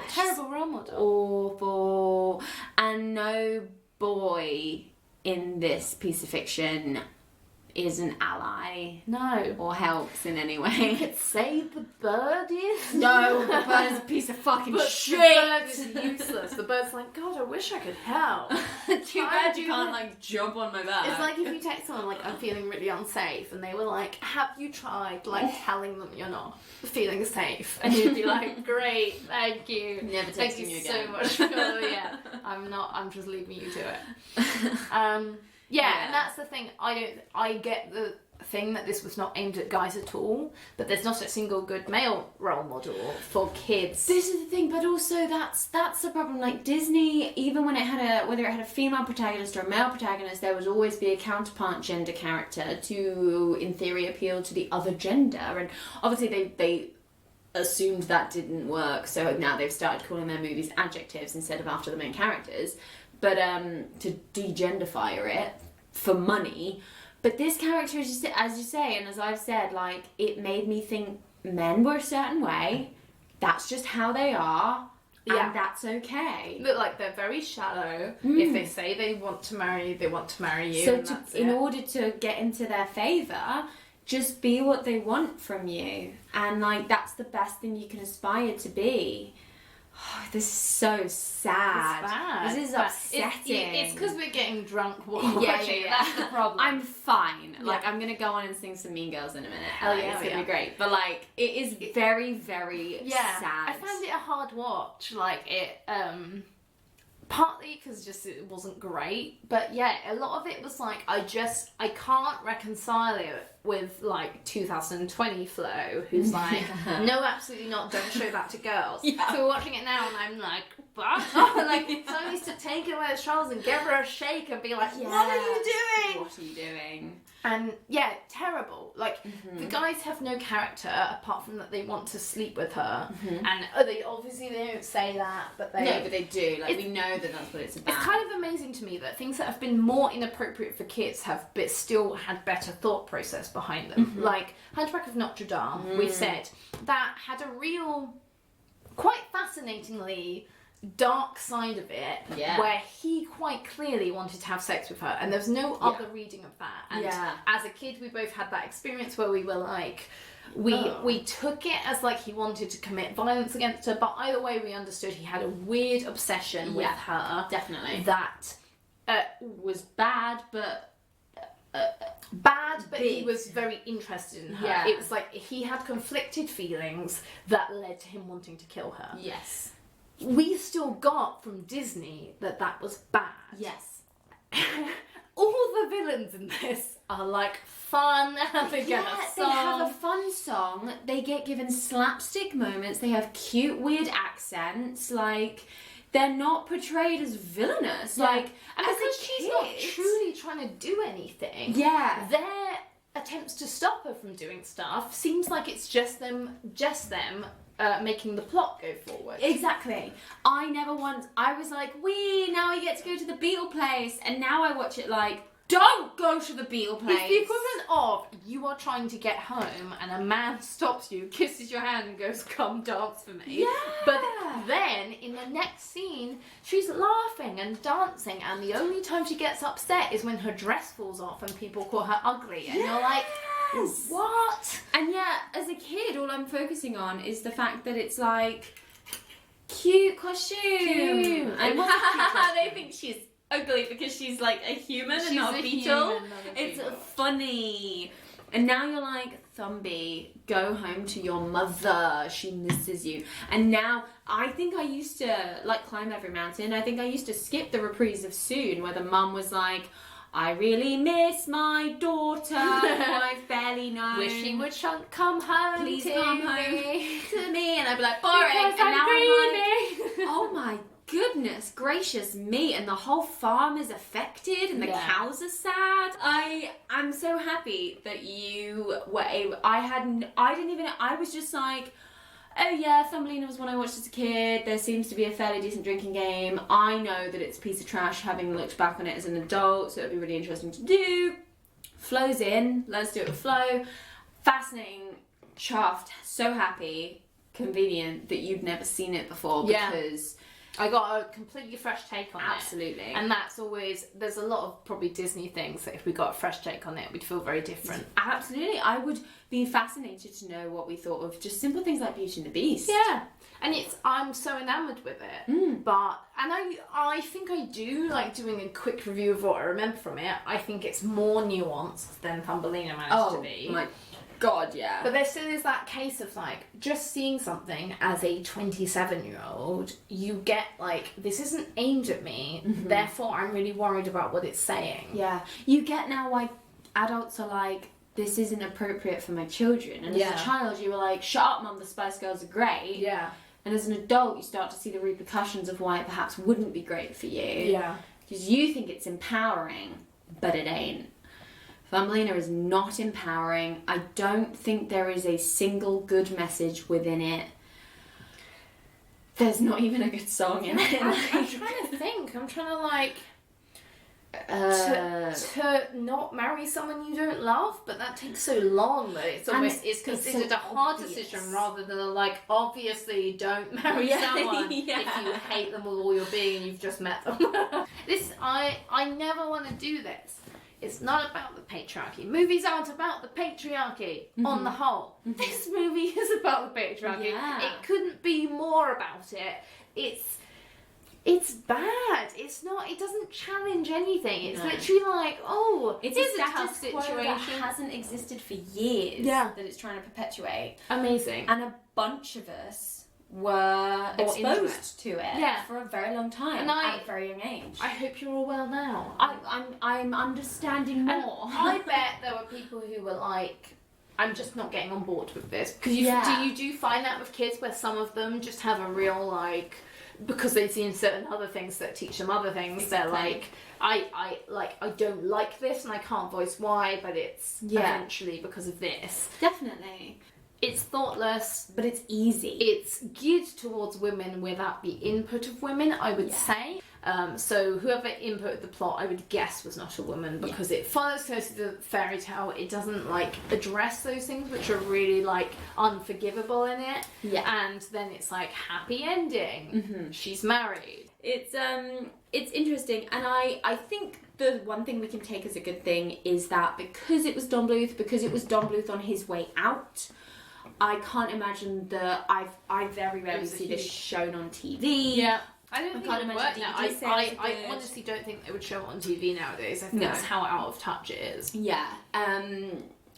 role model. Awful, and no boy in this piece of fiction is an ally No. or helps in any way. Could say the bird is. No, the bird is a piece of fucking But shit. the bird is useless. The bird's like, God, I wish I could help. Too bad you can't like jump on my back. It's like if you text someone like, I'm feeling really unsafe, and they were like, have you tried like telling them you're not feeling safe? And you'd be like, great, thank you. Never Thank texting you you so again. much for I'm just leaving you to it. Yeah, and that's the thing. I get the thing that this was not aimed at guys at all, but there's not a single good male role model for kids. This is the thing, but also that's the problem. Like Disney, even when whether it had a female protagonist or a male protagonist, there would always be a counterpart gender character to, in theory, appeal to the other gender. And obviously they assumed that didn't work, so now they've started calling their movies adjectives instead of after the main characters. But to de-genderfy it for money. But this character is just, as you say, and as I've said, like, it made me think men were a certain way. That's just how they are. Yeah. And that's okay. But like they're very shallow. If they say they want to marry you, they want to marry you. So and that's in it. order to get into their favour, just be what they want from you. And like, that's the best thing you can aspire to be. Oh, this is so sad. It's bad. This is But upsetting. It's because we're getting drunk watching Yeah. it. That's the problem. I'm fine. Like, Yeah. I'm gonna go on and sing some Mean Girls in a minute. Hell Like, yeah, it's gonna yeah. be great. But like, it is very, very yeah. sad. I found it a hard watch. Like it. partly because just it wasn't great, but yeah, a lot of it was like I can't reconcile it with like 2020 Flo, who's like, no, absolutely not, don't show that to girls. Yeah. So we're watching it now, and I'm like, what? Like, someone needs to take it away the shoulders and give her a shake and be like, what are you doing? What are you doing? And yeah, terrible. Like, the guys have no character apart from that they want to sleep with her, and they obviously they don't say that, but they No, but they do. Like, we know that that's what it's about. It's kind of amazing to me that things that have been more inappropriate for kids have still had better thought process behind them. Like Hunchback of Notre Dame, we've said, that had a real, quite fascinatingly dark side of it, where he quite clearly wanted to have sex with her, and there was no other reading of that. And as a kid, we both had that experience where we were like, we took it as like he wanted to commit violence against her, but either way we understood he had a weird obsession with her. Definitely. That was bad, but he was very interested in her. Yeah. It was like he had conflicted feelings that led to him wanting to kill her. Yes. We still got from Disney that was bad. Yes. All the villains in this are like fun, they get a song. They have a fun song, they get given slapstick moments, they have cute, weird accents, like, they're not portrayed as villainous. Like, and as because a she's not kid- truly trying to do anything, their attempts to stop her from doing stuff seems like it's just them making the plot go forward. Exactly. I was like, now we get to go to the Beetle place, and now I watch it like, don't go to the Beetle place. It's the equivalent of you are trying to get home and a man stops you, kisses your hand and goes, come dance for me. Yeah. But then in the next scene, she's laughing and dancing, and the only time she gets upset is when her dress falls off and people call her ugly. And you're like, what? And yeah, as a kid, all I'm focusing on is the fact that it's like, cute costume. Cute. And It was a cute costume. they think she's ugly because she's like a human and not a beetle. It's funny. And now you're like, Thumbie, go home to your mother. She misses you. And now, I think I used to, like, climb every mountain. I think I used to skip the reprise of Soon, where the mum was like, I really miss my daughter, who I've barely known. Wish she would come home. Please to come me. home to me. And I'd be like, boring. Because And now I'm grieving. like, oh my goodness gracious me, and the whole farm is affected and the cows are sad. I'm so happy that you were able, I was just like, oh yeah, Thumbelina was one I watched as a kid, there seems to be a fairly decent drinking game, I know that it's a piece of trash having looked back on it as an adult, so it'd be really interesting to do. Flows in, let's do it with Flo. Fascinating, chuffed, so happy, convenient that you'd never seen it before, because I got a completely fresh take on it. Absolutely. And that's always, there's a lot of probably Disney things that if we got a fresh take on it, we'd feel very different. Absolutely. I would be fascinated to know what we thought of just simple things like Beauty and the Beast. Yeah. And I'm so enamoured with it. But, and I think I do like doing a quick review of what I remember from it. I think it's more nuanced than Thumbelina managed to be. Oh my God, yeah. But there still is that case of like, just seeing something as a 27-year-old, you get like, this isn't aimed at me, therefore I'm really worried about what it's saying. Yeah. You get now why adults are like, this isn't appropriate for my children. And as a child, you were like, shut up, Mum, the Spice Girls are great. Yeah. And as an adult, you start to see the repercussions of why it perhaps wouldn't be great for you. Yeah. Because you think it's empowering, but it ain't. Thumbelina is not empowering. I don't think there is a single good message within it. There's not even a good song in it. I'm trying to think. I'm trying to like... to not marry someone you don't love, but that takes so long that it's almost it's considered so a hard obvious. decision rather than a like obviously don't marry someone if you hate them with all your being and you've just met them. I never want to do this. It's not about the patriarchy. Movies aren't about the patriarchy on the whole. This movie is about the patriarchy. Yeah. It couldn't be more about it. It's bad. It's not. It doesn't challenge anything. It's literally like, It's here's a tough status quo that hasn't existed for years. Yeah. That it's trying to perpetuate. Amazing. And a bunch of us were Or into exposed to it Yeah. for a very long time And at a very young age. I hope you're all well now. I'm understanding And more. I bet there were people who were like, I'm just not getting on board with this. Because Yeah. do you find that with kids where some of them just have a real like, because they've seen certain other things that teach them other things, they're like, I don't like this and I can't voice why, but it's eventually because of this. Definitely. It's thoughtless. But it's easy. It's geared towards women without the input of women, I would say. So whoever inputted the plot, I would guess, was not a woman, because it follows closely the fairy tale. It doesn't like address those things which are really like unforgivable in it. Yeah. And then it's like happy ending. She's married. It's interesting, and I think the one thing we can take as a good thing is that because it was Don Bluth on his way out, I can't imagine that I very rarely see this shown on TV. Yeah. I don't think can't it would imagine work now. DVD sales I are good. honestly don't think they would show it on TV nowadays. I think No. that's how out of touch it is. Yeah.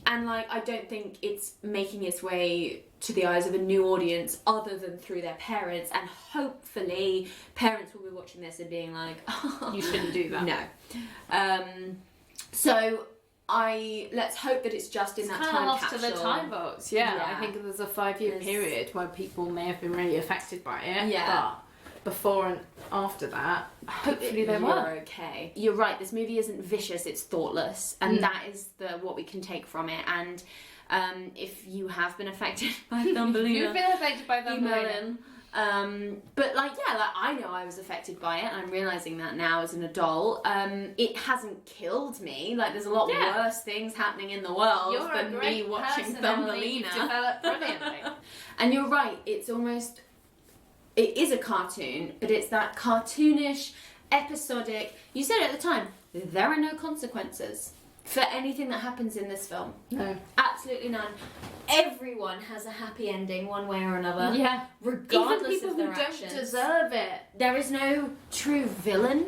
And like I don't think it's making its way to the eyes of a new audience other than through their parents, and hopefully parents will be watching this and being like, oh, You shouldn't do that. no. So let's hope that it's just in that Kind of time lost capsule. to the time votes. Yeah, Yeah. I think there's a 5-year There's- period where people may have been really affected by it. Yeah. But before and after that, hopefully they You're were. okay. You're right. This movie isn't vicious; it's thoughtless, and that is what we can take from it. And if you have been affected by Thumbelina, You've been affected by email Thumbelina. in. But like I know I was affected by it, and I'm realizing that now as an adult. It hasn't killed me. Like there's a lot Yeah. worse things happening in the world You're a than great me watching person, Emily. You've Thumbelina. developed brilliantly. And you're right, it is a cartoon, but it's that cartoonish, episodic. You said at the time, there are no consequences for anything that happens in this film. No. Absolutely none. Everyone has a happy ending one way or another. Yeah. Regardless Even people of their who don't actions. deserve it. There is no true villain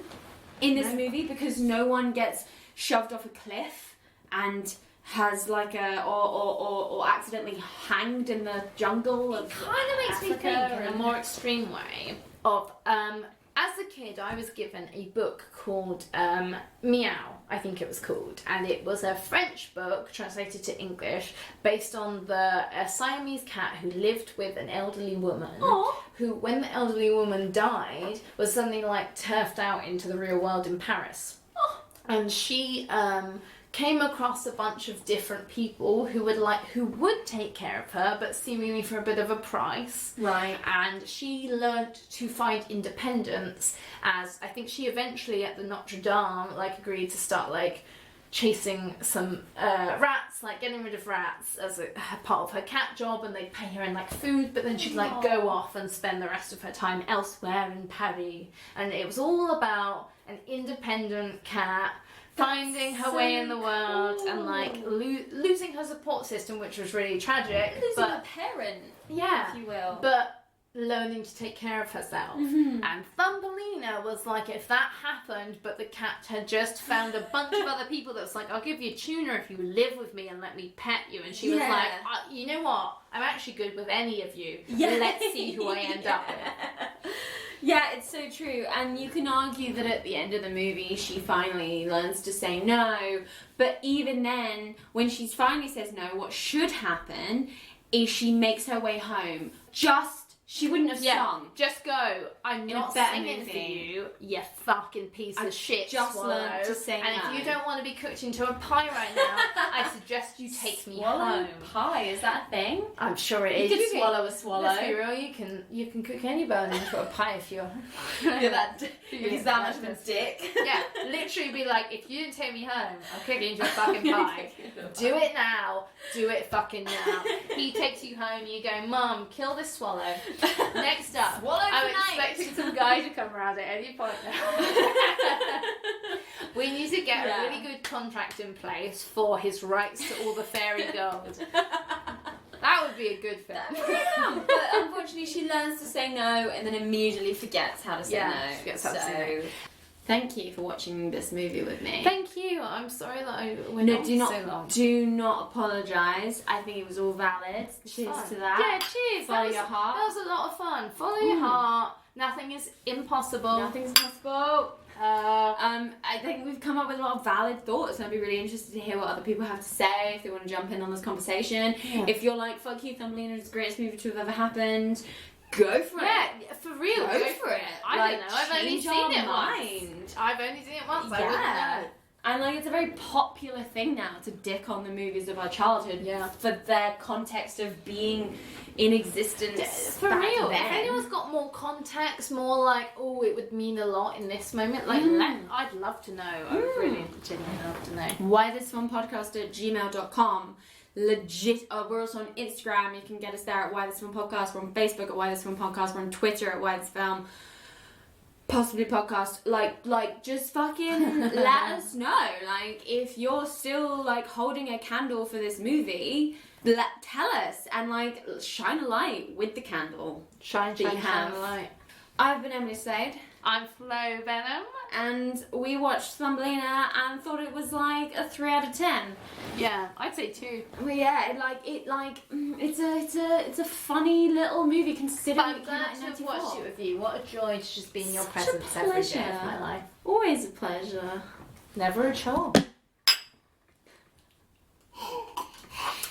in this movie because no one gets shoved off a cliff and has like or accidentally hanged in the jungle of Kind of makes me Africa think in a and- more extreme way of as a kid I was given a book called Meow, I think it was called, and it was a French book translated to English based on a Siamese cat who lived with an elderly woman who, when the elderly woman died, was suddenly like turfed out into the real world in Paris. And she came across a bunch of different people who would take care of her, but seemingly for a bit of a price. Right. And she learned to find independence, as I think she eventually at the Notre Dame agreed to start chasing some rats, getting rid of rats as a part of her cat job, and they'd pay her in food, but then she'd go off and spend the rest of her time elsewhere in Paris. And it was all about an independent cat finding her way in the world and losing her support system, which was really tragic. Losing but a parent, yeah, if you will. but learning to take care of herself. And Thumbelina was if that happened, but the cat had just found a bunch of other people that was I'll give you a tuna if you live with me and let me pet you. And she was you know what? I'm actually good with any of you. Yeah. Let's see who I end up with. Yeah, it's so true. And you can argue that at the end of the movie, she finally learns to say no. But even then, when she finally says no, what should happen is she makes her way home. She wouldn't have sung. Just go. I'm In a not better singing for movie. you fucking piece of shit. just Swallow. learned to say And no. if you don't want to be cooked into a pie right now, I suggest you take me Swallow home. pie, is that a thing? I'm sure it You is. could You swallow a swallow. Let's be real. You can cook any bone into a pie if you're. If he's that much of a dick. Yeah, literally be if you didn't take me home, I'll cook you into a fucking pie. Do it now. Do it fucking now. He takes you home, you go, Mum, kill this swallow. Next up, Swallow I'm tonight. expecting some guy to come around at any point now. We need to get a really good contract in place for his rights to all the fairy gold. That would be a good film. But unfortunately, she learns to say no and then immediately forgets how to say no. She forgets how to say no. Thank you for watching this movie with me. Thank you. I'm sorry that I went No, on do so long. do not apologise. I think it was all valid. Cheers Fun. to that. Yeah, cheers. Follow That your heart. That was a lot of fun. Follow your heart. Nothing is impossible. Nothing's impossible. I think we've come up with a lot of valid thoughts, and I'd be really interested to hear what other people have to say, if they want to jump in on this conversation. Yeah. If you're like, fuck you, Thumbelina is the greatest movie to have ever happened, go for it. Yeah, for real. Go for it. I Like, don't know. I've only change seen our it mind. once. I've only seen it once. I Yeah. wouldn't know. And like, it's a very popular thing now to dick on the movies of our childhood for their context of being in existence. For back real, then. if anyone's got more context, more like, oh, it would mean a lot in this moment, like, I'd love to know. I would really genuinely love to know. whythisfilmpodcast@gmail.com. Legit. We're also on Instagram. You can get us there at Why This Film Podcast. We're on Facebook at Why This Film Podcast. We're on Twitter at Why This Film. Possibly podcast. Like, just fucking let us know. Like, if you're still like holding a candle for this movie, tell us and like shine a light with the candle. Shine a light. I've been Emily Slade. I'm Flo Benham. And we watched Thumbelina and thought it was like a 3 out of 10. Yeah, I'd say 2. Well, yeah, it's a funny little movie considering But I'm it came glad out in to have 94. watched it with you. What a joy to just be in your Such a presence every day of pleasure. my life. Always a pleasure. Never a chore.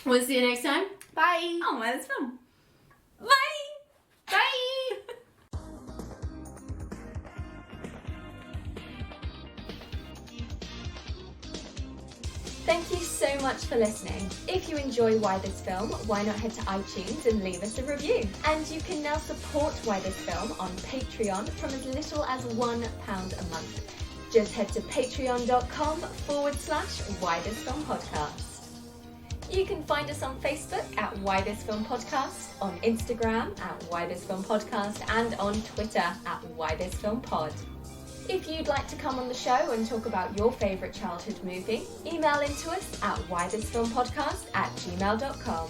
We'll see you next time. Bye. Oh, well, it's fun. Bye. Bye. Thank you so much for listening. If you enjoy Why This Film, why not head to iTunes and leave us a review? And you can now support Why This Film on Patreon from as little as £1 a month. Just head to patreon.com/Why This Film Podcast. You can find us on Facebook at Why This Film Podcast, on Instagram at Why This Film Podcast, and on Twitter at Why This Film Pod. If you'd like to come on the show and talk about your favourite childhood movie, email into us at whythisfilmpodcast@gmail.com.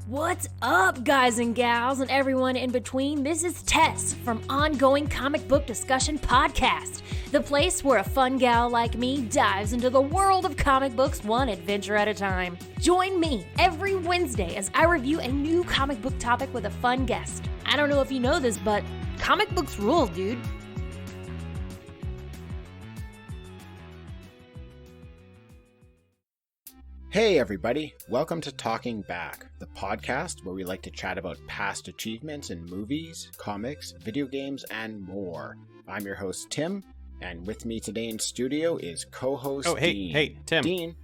What's up, guys and gals, and everyone in between? This is Tess from Ongoing Comic Book Discussion Podcast, the place where a fun gal like me dives into the world of comic books one adventure at a time. Join me every Wednesday as I review a new comic book topic with a fun guest. I don't know if you know this, but comic books rule, dude. Hey everybody, welcome to Talking Back, the podcast where we like to chat about past achievements in movies, comics, video games, and more. I'm your host Tim, and with me today in studio is co-host Dean. Hey, Tim. Dean,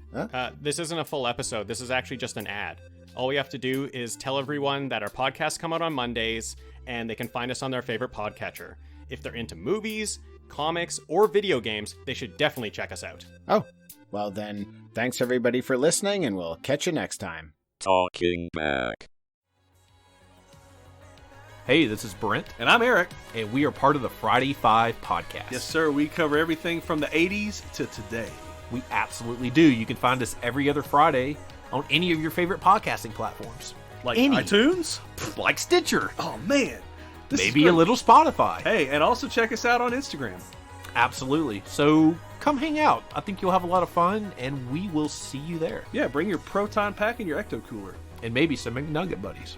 this isn't a full episode, this is actually just an ad. All we have to do is tell everyone that our podcasts come out on Mondays, and they can find us on their favorite podcatcher. If they're into movies, comics, or video games, they should definitely check us out. Oh, well then, thanks everybody for listening, and we'll catch you next time. Talking Back. Hey, this is Brent. And I'm Eric. And we are part of the Friday 5 podcast. Yes, sir. We cover everything from the 80s to today. We absolutely do. You can find us every other Friday on any of your favorite podcasting platforms. Like iTunes? Like Stitcher. Oh, man. Maybe a little Spotify. Hey, and also check us out on Instagram. Absolutely. So come hang out. I think you'll have a lot of fun, and we will see you there. Yeah, bring your Proton Pack and your Ecto Cooler. And maybe some McNugget buddies.